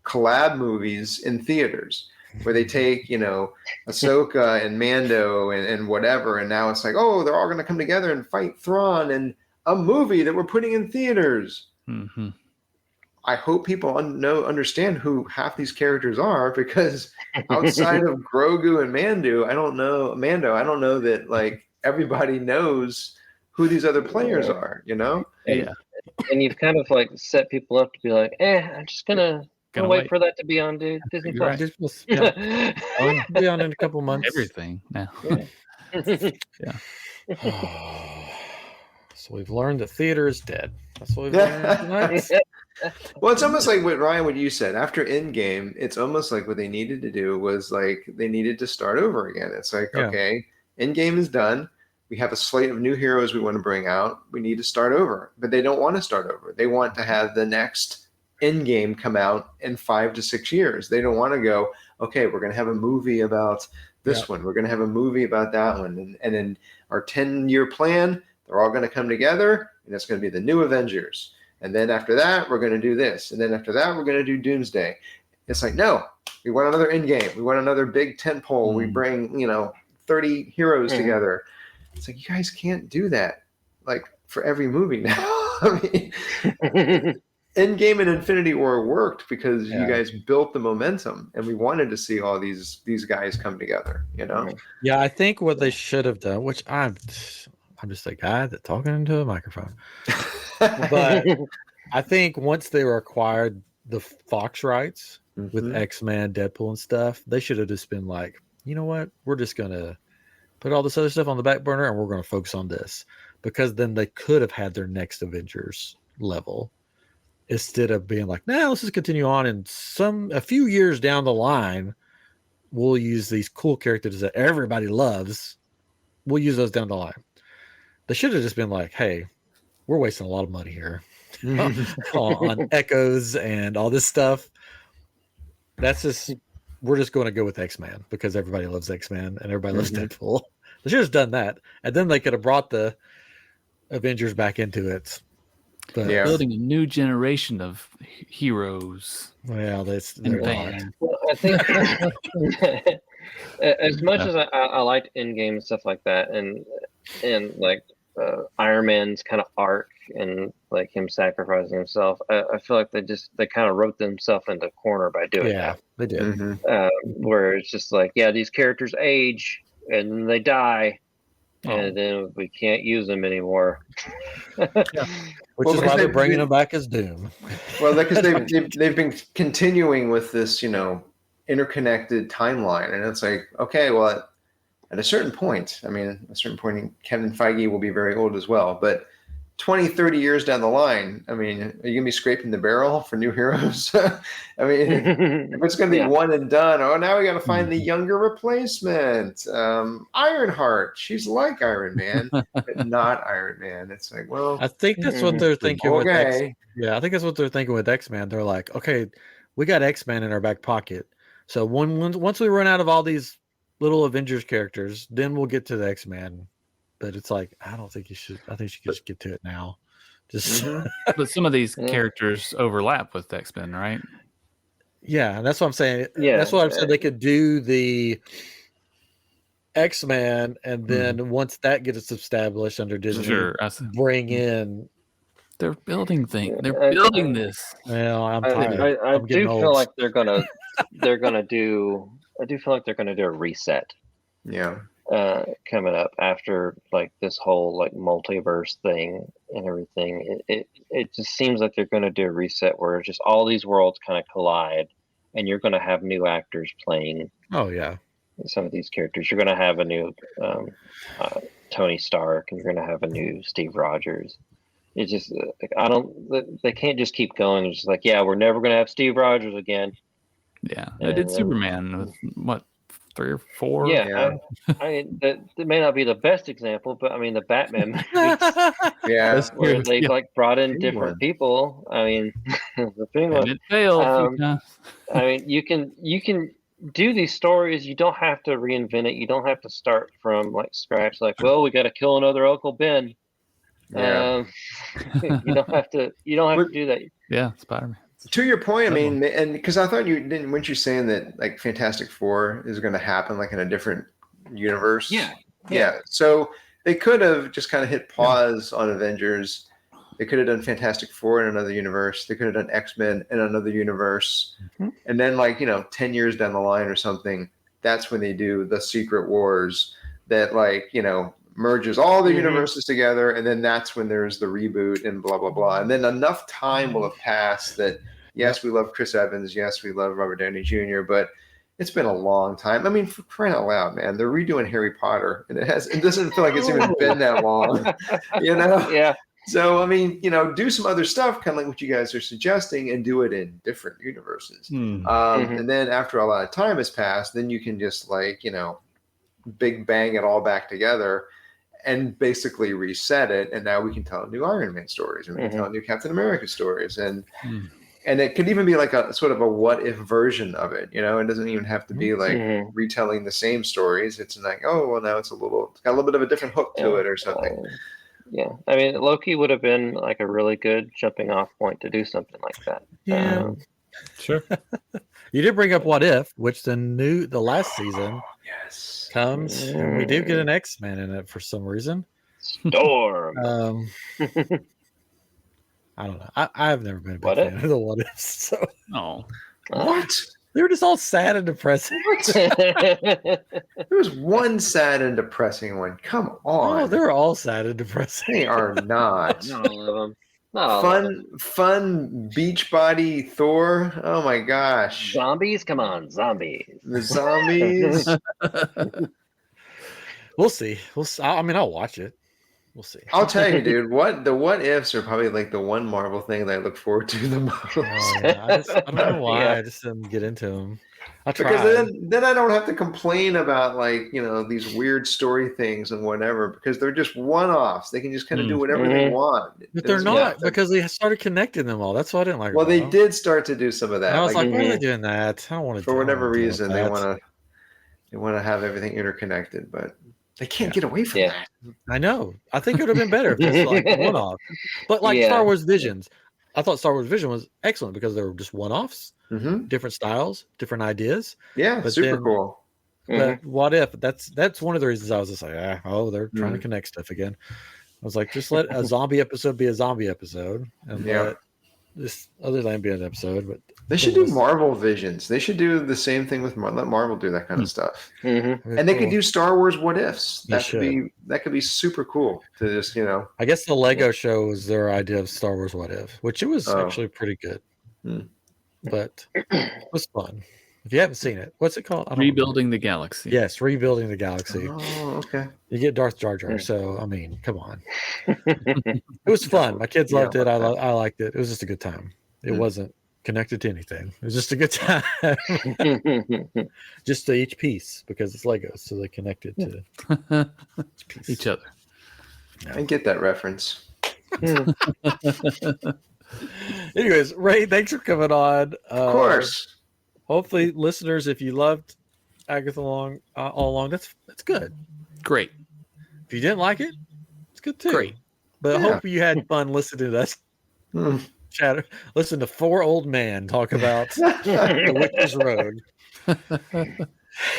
collab movies in theaters, where they take, Ahsoka and Mando and whatever, and now it's like, oh, they're all going to come together and fight Thrawn in a movie that we're putting in theaters. Mm-hmm. I hope people understand who half these characters are, because outside of Grogu and Mando, I don't know that like everybody knows who these other players are, And, Yeah. And you've kind of like set people up to be like, I'm just gonna wait for that to be on Disney You're Plus. right. Yeah. Oh, be on in a couple months. Everything now. Yeah. So we've learned that theater is dead. That's what we've learned tonight. Well, it's almost like what you said. After Endgame, it's almost like what they needed to do was like they needed to start over again. It's like, okay, Endgame is done. We have a slate of new heroes we want to bring out. We need to start over. But they don't want to start over. They want to have the next Endgame come out in 5 to 6 years. They don't want to go, okay, we're going to have a movie about this one. We're going to have a movie about that one. And in our 10-year plan, they're all going to come together, and it's going to be the new Avengers. And then after that, we're going to do this. And then after that, we're going to do Doomsday. It's like, no, we want another Endgame. We want another big tentpole. We bring, 30 heroes together. It's like, you guys can't do that, like, for every movie now. I mean, Endgame and Infinity War worked because you guys built the momentum, and we wanted to see all these guys come together, Yeah, I think what they should have done, which I'm just a guy that's talking into a microphone. But I think once they were acquired the Fox rights with X-Men, Deadpool and stuff, they should have just been like, you know what? We're just going to put all this other stuff on the back burner and we're going to focus on this. Because then they could have had their next Avengers level instead of being like, nah, let's just continue on. And a few years down the line, we'll use these cool characters that everybody loves. We'll use those down the line. They should have just been like, hey, we're wasting a lot of money here on echoes and all this stuff. We're just going to go with X-Men because everybody loves X-Men and everybody loves Deadpool. They should have done that. And then they could have brought the Avengers back into it. But building a new generation of heroes. Well, Well, I think as much as I liked Endgame and stuff like that, and like Iron Man's kind of arc and like him sacrificing himself, I feel like they kind of wrote themselves into a corner by doing that. They did. Where it's just like, these characters age and then they die, and then we can't use them anymore. Which is why they're bringing them back as Doom. Well, because they've been continuing with this, interconnected timeline, and it's like, okay, well, at a certain point, Kevin Feige will be very old as well, but 20, 30 years down the line, are you going to be scraping the barrel for new heroes? If it's going to be one and done, now we got to find the younger replacement. Ironheart, she's like Iron Man, but not Iron Man. It's like, well, I think that's what they're thinking with X-Men. Yeah, I think that's what they're thinking with X-Men. They're like, okay, we got X-Men in our back pocket. So once we run out of all these little Avengers characters, then we'll get to the X-Men. But it's like, I don't think you should. I think you should just get to it now. Just But some of these characters overlap with X-Men, right? Yeah, and that's what I'm saying. Yeah, that's what I'm saying. They could do the X-Men, and then once that gets established under Disney, bring in. They're building things. They're building this. Well, I'm tired. I do feel like they're gonna do. I do feel like they're gonna do a reset. Yeah. Coming up after like this whole like multiverse thing and everything, it just seems like they're going to do a reset where just all these worlds kind of collide, and you're going to have new actors playing. Oh yeah, some of these characters. You're going to have a new Tony Stark, and you're going to have a new Steve Rogers. It's just they can't just keep going. It's just like, we're never going to have Steve Rogers again. Yeah, they did Superman with what? 3 or 4. Yeah. That may not be the best example, but the Batman movies, where they like brought in different people. The thing was, it failed. You can do these stories. You don't have to reinvent it. You don't have to start from like scratch. Like, well, we got to kill another Uncle Ben. Yeah. You don't have to do that. Yeah, Spider-Man. To your point, I mean, and because I thought weren't you saying that like Fantastic Four is going to happen like in a different universe? Yeah. So they could have just kind of hit pause on Avengers. They could have done Fantastic Four in another universe. They could have done X-Men in another universe. And then 10 years down the line or something, that's when they do the Secret Wars that merges all the universes together. And then that's when there's the reboot and blah, blah, blah. And then enough time will have passed that, yes, we love Chris Evans. Yes, we love Robert Downey Jr., but it's been a long time. I mean, for crying out loud, man, they're redoing Harry Potter and it doesn't feel like it's even been that long, Yeah. So, I mean, do some other stuff, kind of like what you guys are suggesting, and do it in different universes. And then after a lot of time has passed, then you can just big bang it all back together and basically reset it. And now we can tell new Iron Man stories, and we can tell new Captain America stories. And it could even be like a sort of a what if version of it. It doesn't even have to be like retelling the same stories. It's like, oh, well, now it's got a little bit of a different hook to it or something. Yeah, I mean, Loki would have been like a really good jumping off point to do something like that. Yeah, sure. You did bring up What If, which the last season comes, and we do get an X-Men in it for some reason. Storm. I don't know. I've never been a big fan of the What Ifs. So. What? They were just all sad and depressing. There was one sad and depressing one. Come on. Oh, they're all sad and depressing. They are not. Not all of them. Not all of them. Fun beach body Thor. Oh my gosh. Zombies? Come on, zombies. The zombies. We'll see. I mean, I'll watch it. We'll see. I'll tell you, dude. The what ifs are probably like the one Marvel thing that I look forward to the most. I don't know why. I just didn't get into them. Because then I don't have to complain about these weird story things and whatever, because they're just one-offs. They can just kind of do whatever they want. But they're not, because they started connecting them all. That's what I didn't like. Well, they did start to do some of that. And I was like, why are they doing that? I don't want to. For whatever reason, they want to have everything interconnected, but they can't get away from that. I know. I think it would have been better if it's like one-off. But Star Wars Visions, I thought Star Wars Vision was excellent because they were just one-offs, different styles, different ideas. Yeah, but super cool. But What If? That's one of the reasons I was just like, they're trying to connect stuff again. I was like, just let a zombie episode be a zombie episode, and let this other thing be an episode. But they should do Marvel Visions. They should do the same thing with let Marvel do that kind of stuff. And they could do Star Wars What Ifs. That could be super cool to just I guess the Lego show was their idea of Star Wars What If, which it was actually pretty good. But it was fun. If you haven't seen it, what's it called? Rebuilding the Galaxy. Yes, Rebuilding the Galaxy. Oh, okay. You get Darth Jar Jar, so I mean, come on. It was fun. My kids loved it. I liked it. It was just a good time. It wasn't connected to anything. It was just a good time. Just to each piece, because it's Legos, so they connected to each other. No. I get that reference. Anyways, Ray, thanks for coming on. Of course. Hopefully, listeners, if you loved Agatha All Along, that's good. Great. If you didn't like it, it's good too. Great. But I hope you had fun listening to us chatter. Listen to four old men talk about the Witch's Road.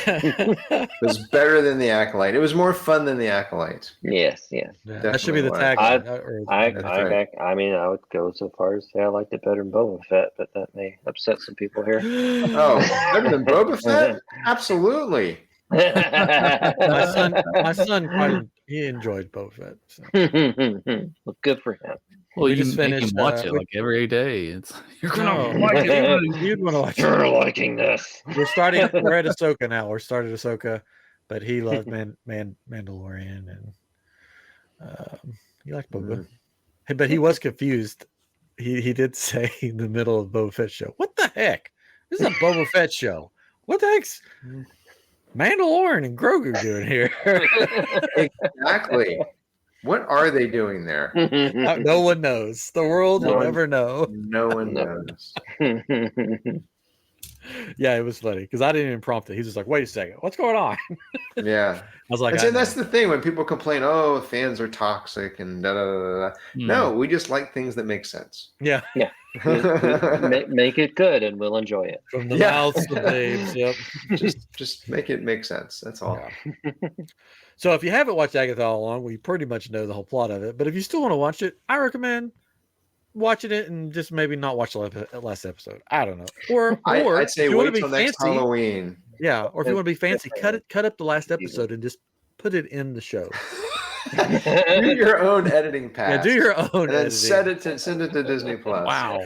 It was better than the Acolyte. It was more fun than the Acolyte. Yes. That should be the tagline. I mean, I would go so far as to say I liked it better than Boba Fett, but that may upset some people here. Oh, better than Boba Fett? Absolutely. My son he enjoyed Boba Fett. So. Well, good for him. Well, you just make him watch it like every day. You're gonna like it. You'd want to watch it. You're liking this. We're at Ahsoka now. We're started Ahsoka, but he loved Mandalorian, and he liked Boba. But he was confused. He did say in the middle of Boba Fett show, "What the heck? This is a Boba Fett show. What the heck's Mandalorian and Grogu doing here?" Exactly. What are they doing there? No one knows. The world will never know. No one knows. Yeah, it was funny because I didn't even prompt it. He's just like, "Wait a second, what's going on?" Yeah. I was like, And that's the thing when people complain, oh, fans are toxic and da da da da. No, we just like things that make sense. Yeah. Yeah. Make it good and we'll enjoy it. From the mouths of babes. Yep. Just make it make sense. That's all. Yeah. So if you haven't watched Agatha All Along, we pretty much know the whole plot of it. But if you still want to watch it, I recommend watching it and just maybe not watch the last episode. I don't know. Or I'd say if you wait till next Halloween. Yeah, or if you want to be fancy, cut up the last episode and just put it in the show. Do your own editing pass. Yeah, do your own and then editing. send it to Disney Plus. Wow.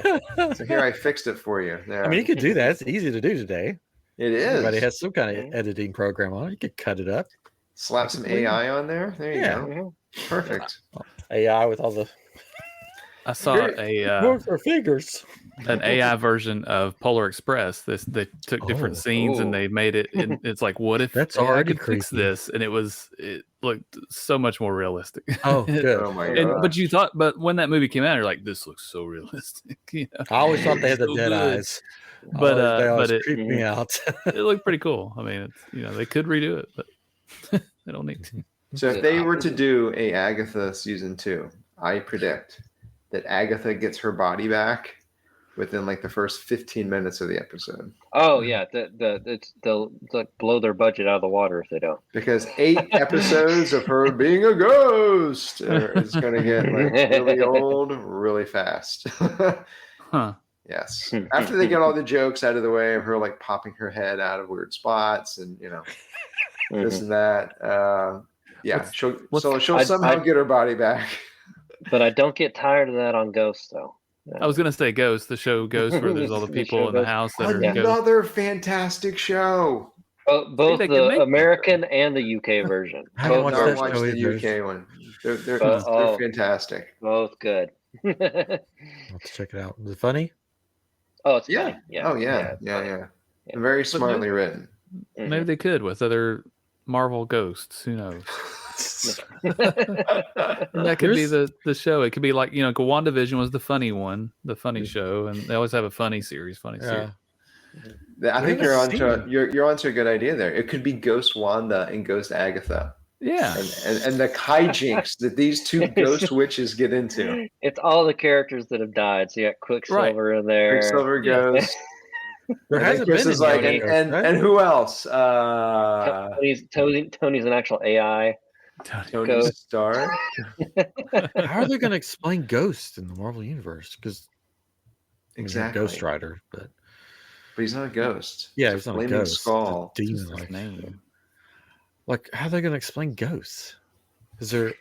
So here I fixed it for you. There. I mean, you could do that. It's easy to do today. It is. Everybody has some kind of editing program on it. You could cut it up. Slap some AI on there. There you go. Perfect. AI with all the. I saw fingers. An AI version of Polar Express. They took different scenes and they made it. And it's like, what if that's I could fix this? And it looked so much more realistic. Oh, good. Oh my god! But when that movie came out, you're like, this looks so realistic. You know? I always thought they had the dead eyes, but it creeped me out. It looked pretty cool. I mean, they could redo it, but they don't need to. So if they were to do a Agatha season 2, I predict that Agatha gets her body back within like the first 15 minutes of the episode. Oh yeah, they'll blow their budget out of the water if they don't. Because 8 episodes of her being a ghost is going to get like really old really fast. Huh. Yes. After they get all the jokes out of the way of her like popping her head out of weird spots and this and that. Yeah, she'll somehow get her body back. But I don't get tired of that on Ghost though. I was gonna say Ghost, the show Ghost, where there's all the people in the house that are another fantastic show. Both the American and the UK version. I haven't watched the UK one. They're fantastic. Both good. Let's check it out. Is it funny? Oh, it's funny. Yeah. Oh yeah. Very smartly written. Maybe they could with other Marvel ghosts. Who knows? That could be the show. It could be like WandaVision was the funny one, the funny show, and they always have a funny series. I think you're onto a good idea there. It could be Ghost Wanda and Ghost Agatha. Yeah, and the hijinks that these two ghost witches get into. It's all the characters that have died. So you got Quicksilver in there. Quicksilver Ghost. There hasn't been any and who else? Tony's an actual AI. Tony Stark. How are they going to explain ghosts in the Marvel universe? Because exactly, Ghost Rider, but he's not a ghost. Yeah, he's not a ghost. Skull. Demon name. Like, how are they going to explain ghosts? Is there?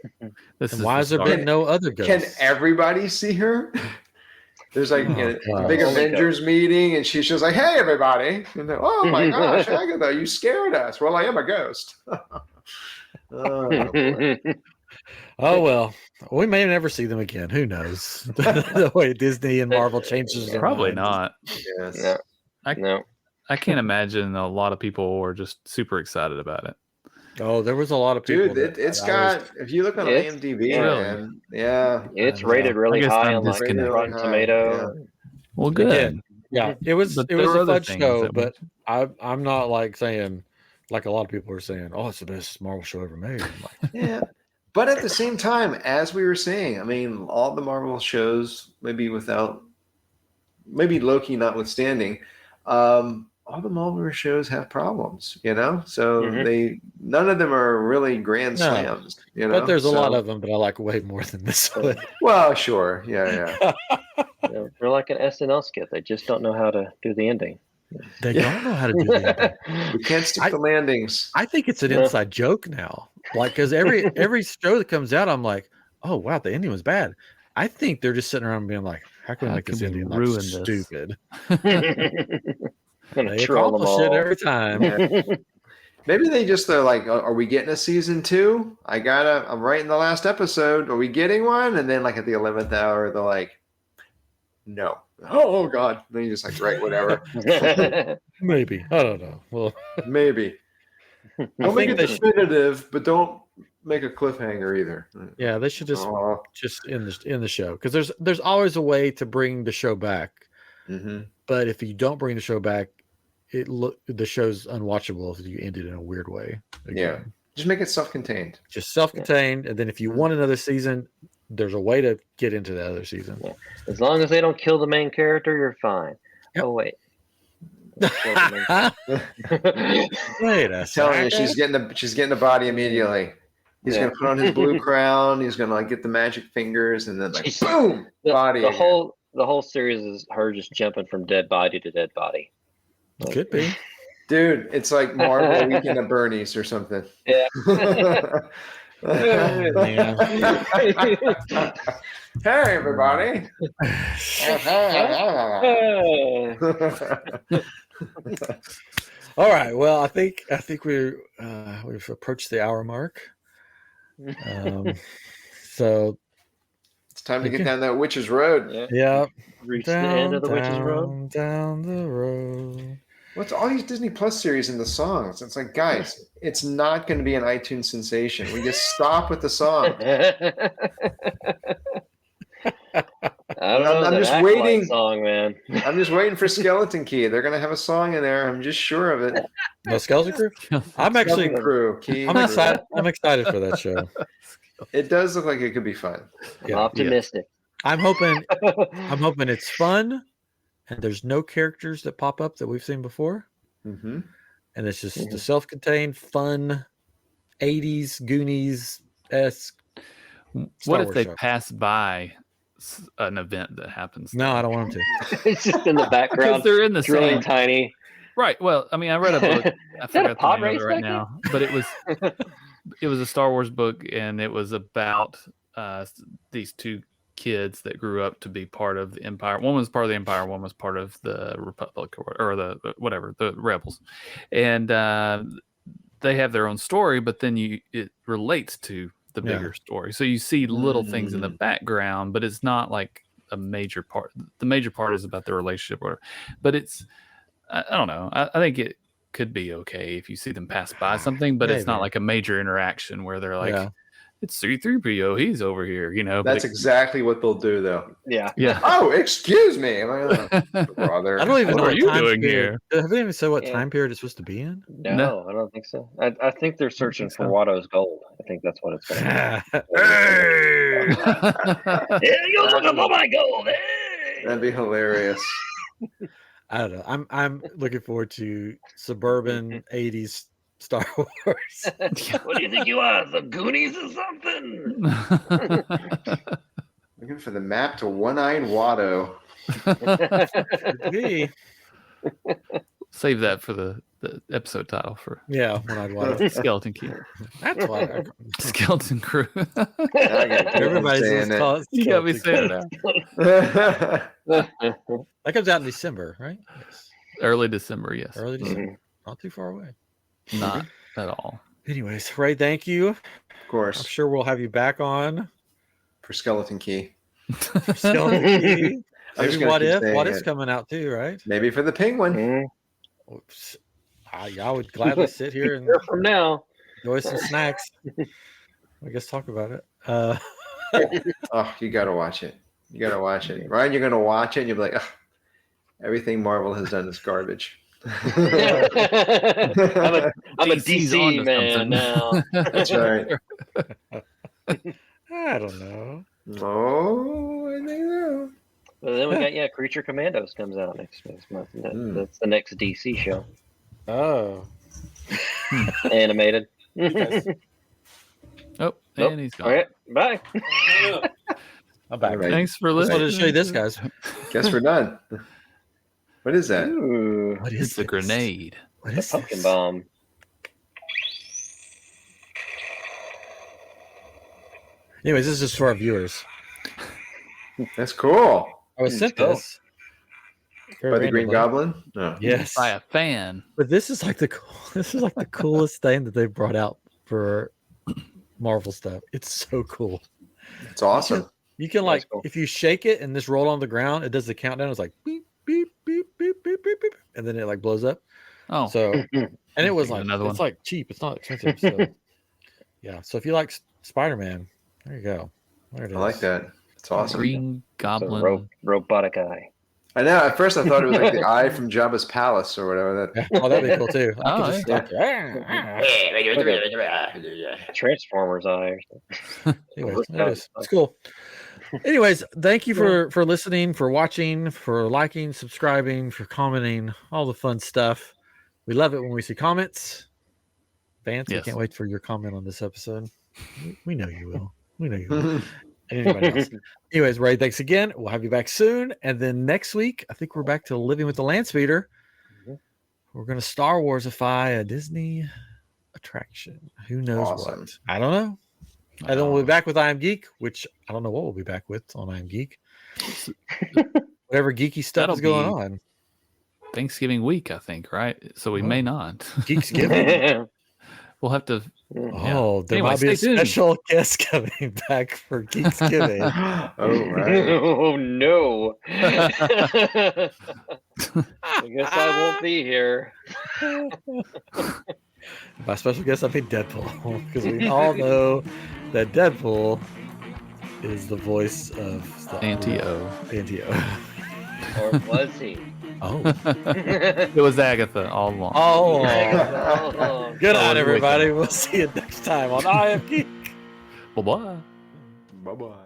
Why has there been no other ghosts? Can everybody see her? There's like a big Avengers meeting, and she's just like, "Hey, everybody!" And they're, "Oh my gosh, Agatha, you scared us." Well, I am a ghost. Oh well, we may never see them again. Who knows? The way Disney and Marvel changes. Probably not. Yes. I can't imagine a lot of people were just super excited about it. Oh, there was a lot of people. Dude, if you look on IamDb, man, it's rated really high on like Rotten Tomato. Yeah. Well, good. Again, it was a fun show, but I'm not like saying like a lot of people are saying, "Oh, it's the best Marvel show ever made." Yeah, but at the same time, as we were saying, I mean, all the Marvel shows, maybe Loki notwithstanding, all the Marvel shows have problems, So none of them are really grand slams, But there's a lot of them, but I like way more than this one. Well, sure, yeah. They're like an SNL skit. They just don't know how to do the ending. They don't know how to do the ending. We can't stick the landings. I think it's an inside joke now. Like, because every show that comes out, I'm like, oh wow, the ending was bad. I think they're just sitting around being like, how can I make this ending like stupid? They accomplish it every time. Maybe they're like, are we getting a season 2? I'm writing the last episode. Are we getting one? And then like at the 11th hour, they're like, no. Oh God. Then you just like write whatever. Maybe. I don't know. Well, maybe. Don't make it definitive, but don't make a cliffhanger either. Yeah, they should just end the show, because there's always a way to bring the show back. Mm-hmm. But if you don't bring the show back, the show's unwatchable if you end it in a weird way. Again. Yeah. Just make it self-contained. Just self-contained, and then if you want another season, there's a way to get into the other season. Yeah. As long as they don't kill the main character, you're fine. Yep. Oh wait. Wait a Telling you, second. she's getting the body immediately. He's gonna put on his blue crown. He's gonna like get the magic fingers, and then like boom, body. The whole series is her just jumping from dead body to dead body. Like, Could be. Dude, it's like Marvel Weekend at Bernie's or something. Yeah. Hey, everybody. All right. Well, I think we've approached the hour mark. So it's time to get down that witch's road. Yeah. Reach the end of the witch's road. Down the road. What's all these Disney Plus series and the songs? It's like, guys, it's not going to be an iTunes sensation. We just stop with the song. I'm just waiting. Song, man. I'm just waiting for Skeleton Key. They're going to have a song in there. I'm just sure of it. No, Skeleton Crew? I'm actually Crew. Key I'm excited. I'm excited for that show. It does look like it could be fun. I'm optimistic. I'm hoping it's fun, and there's no characters that pop up that we've seen before. Mm-hmm. And it's just the self-contained, fun, 80s Goonies-esque. What if they pass by an event that happens? No, I don't want them to. It's just in the background. Because they're in the really same tiny. Right. Well, I mean, I read a book. I forgot the name of it right now, but it was a Star Wars book, and it was about these two kids that grew up to be part of the Empire. One was part of the Empire, one was part of the Republic or the Rebels, and they have their own story. But then it relates to the bigger story, so you see little things in the background, but it's not like a major part. The major part is about their relationship, but it's I don't know. I think it could be okay if you see them pass by something, but it's not like a major interaction where they're like, it's C-3PO, he's over here, That's exactly what they'll do, though. Yeah. Oh, excuse me. Brother. I don't even know what you're doing here. Have they even said what time period it's supposed to be in? No, I don't think so. I think they're searching for Watto's gold. I think that's what it's going to be. Hey! You're looking for my gold. Hey! That'd be hilarious. I don't know. I'm looking forward to suburban 80s Star Wars. What do you think you are? The Goonies or something? Looking for the map to One-Eyed Watto. Save that for the episode title for One-Eyed Watto. Skeleton Key. That's why Skeleton Crew. Everybody's called it. You got me saying it now. That comes out in December, right? Yes. Early December, yes. Early December. Not too far away. Not at all. Anyways, Ray, thank you. Of course. I'm sure we'll have you back on for Skeleton Key. Skeleton Key. Maybe What If's coming out too, right? Maybe for the Penguin. Oops. I would gladly sit here and from now enjoy some snacks. I guess talk about it. Oh, you gotta watch it. You gotta watch it, Ryan. You're gonna watch it, and you'll be like, everything Marvel has done is garbage. I'm a DC man now. That's right. I don't know. Oh, I think so. Well, then we got Creature Commandos comes out next month. That's the next DC show. Oh, animated. And he's gone. All right, bye. I'm back. Right. Thanks for listening. I wanted to show you this, guys. Guess we're done. What is that? Ooh, What is It's a grenade. What is pumpkin this? bomb. Anyways, this is just for our viewers. That's cool. I was sent this By the Green Goblin? No. Yes, By a fan. but this is like the coolest thing that they brought out for Marvel stuff. It's so cool. It's awesome. You can That's cool. if you shake it and just roll on the ground, it does the countdown. It's like beep beep beep beep beep beep beep, and then it like blows up. Oh, So, and it was like Another it's one. like cheap. It's not expensive. So, yeah. So if you like Spider-Man, there you go. There it is. I like that. It's awesome. Green It's a Goblin. robotic eye. I know. At first, I thought it was like the eye from Jabba's palace or whatever. That. Oh, that'd be cool too. I could just Transformers eye. Anyways, it's cool. Anyways, thank you for listening, for watching, for liking, subscribing, for commenting, all the fun stuff. We love it when we see comments. Vance, we can't wait for your comment on this episode. We know you will. We know you will. And anybody else. Anyways, Ray, thanks again. We'll have you back soon. And then next week, I think we're back to Living with the Landspeeder. We're going to Star Warsify a Disney attraction. Who knows what? I don't know. And then we'll be back with iamGEEK, which I don't know what we'll be back with on iamGEEK. Whatever geeky stuff is going on. Thanksgiving week, I think, right? So we may not. Geeksgiving. We'll have to. There might be a special guest coming back for Geeksgiving. Right. Oh no! I guess I won't be here. By special guest, I mean Deadpool, because we all know that Deadpool is the voice of the Auntie-O. Or was he? Oh. It was Agatha all along. Oh. Good night, everybody. We'll see you next time on iamGEEK. Bye-bye. Bye-bye.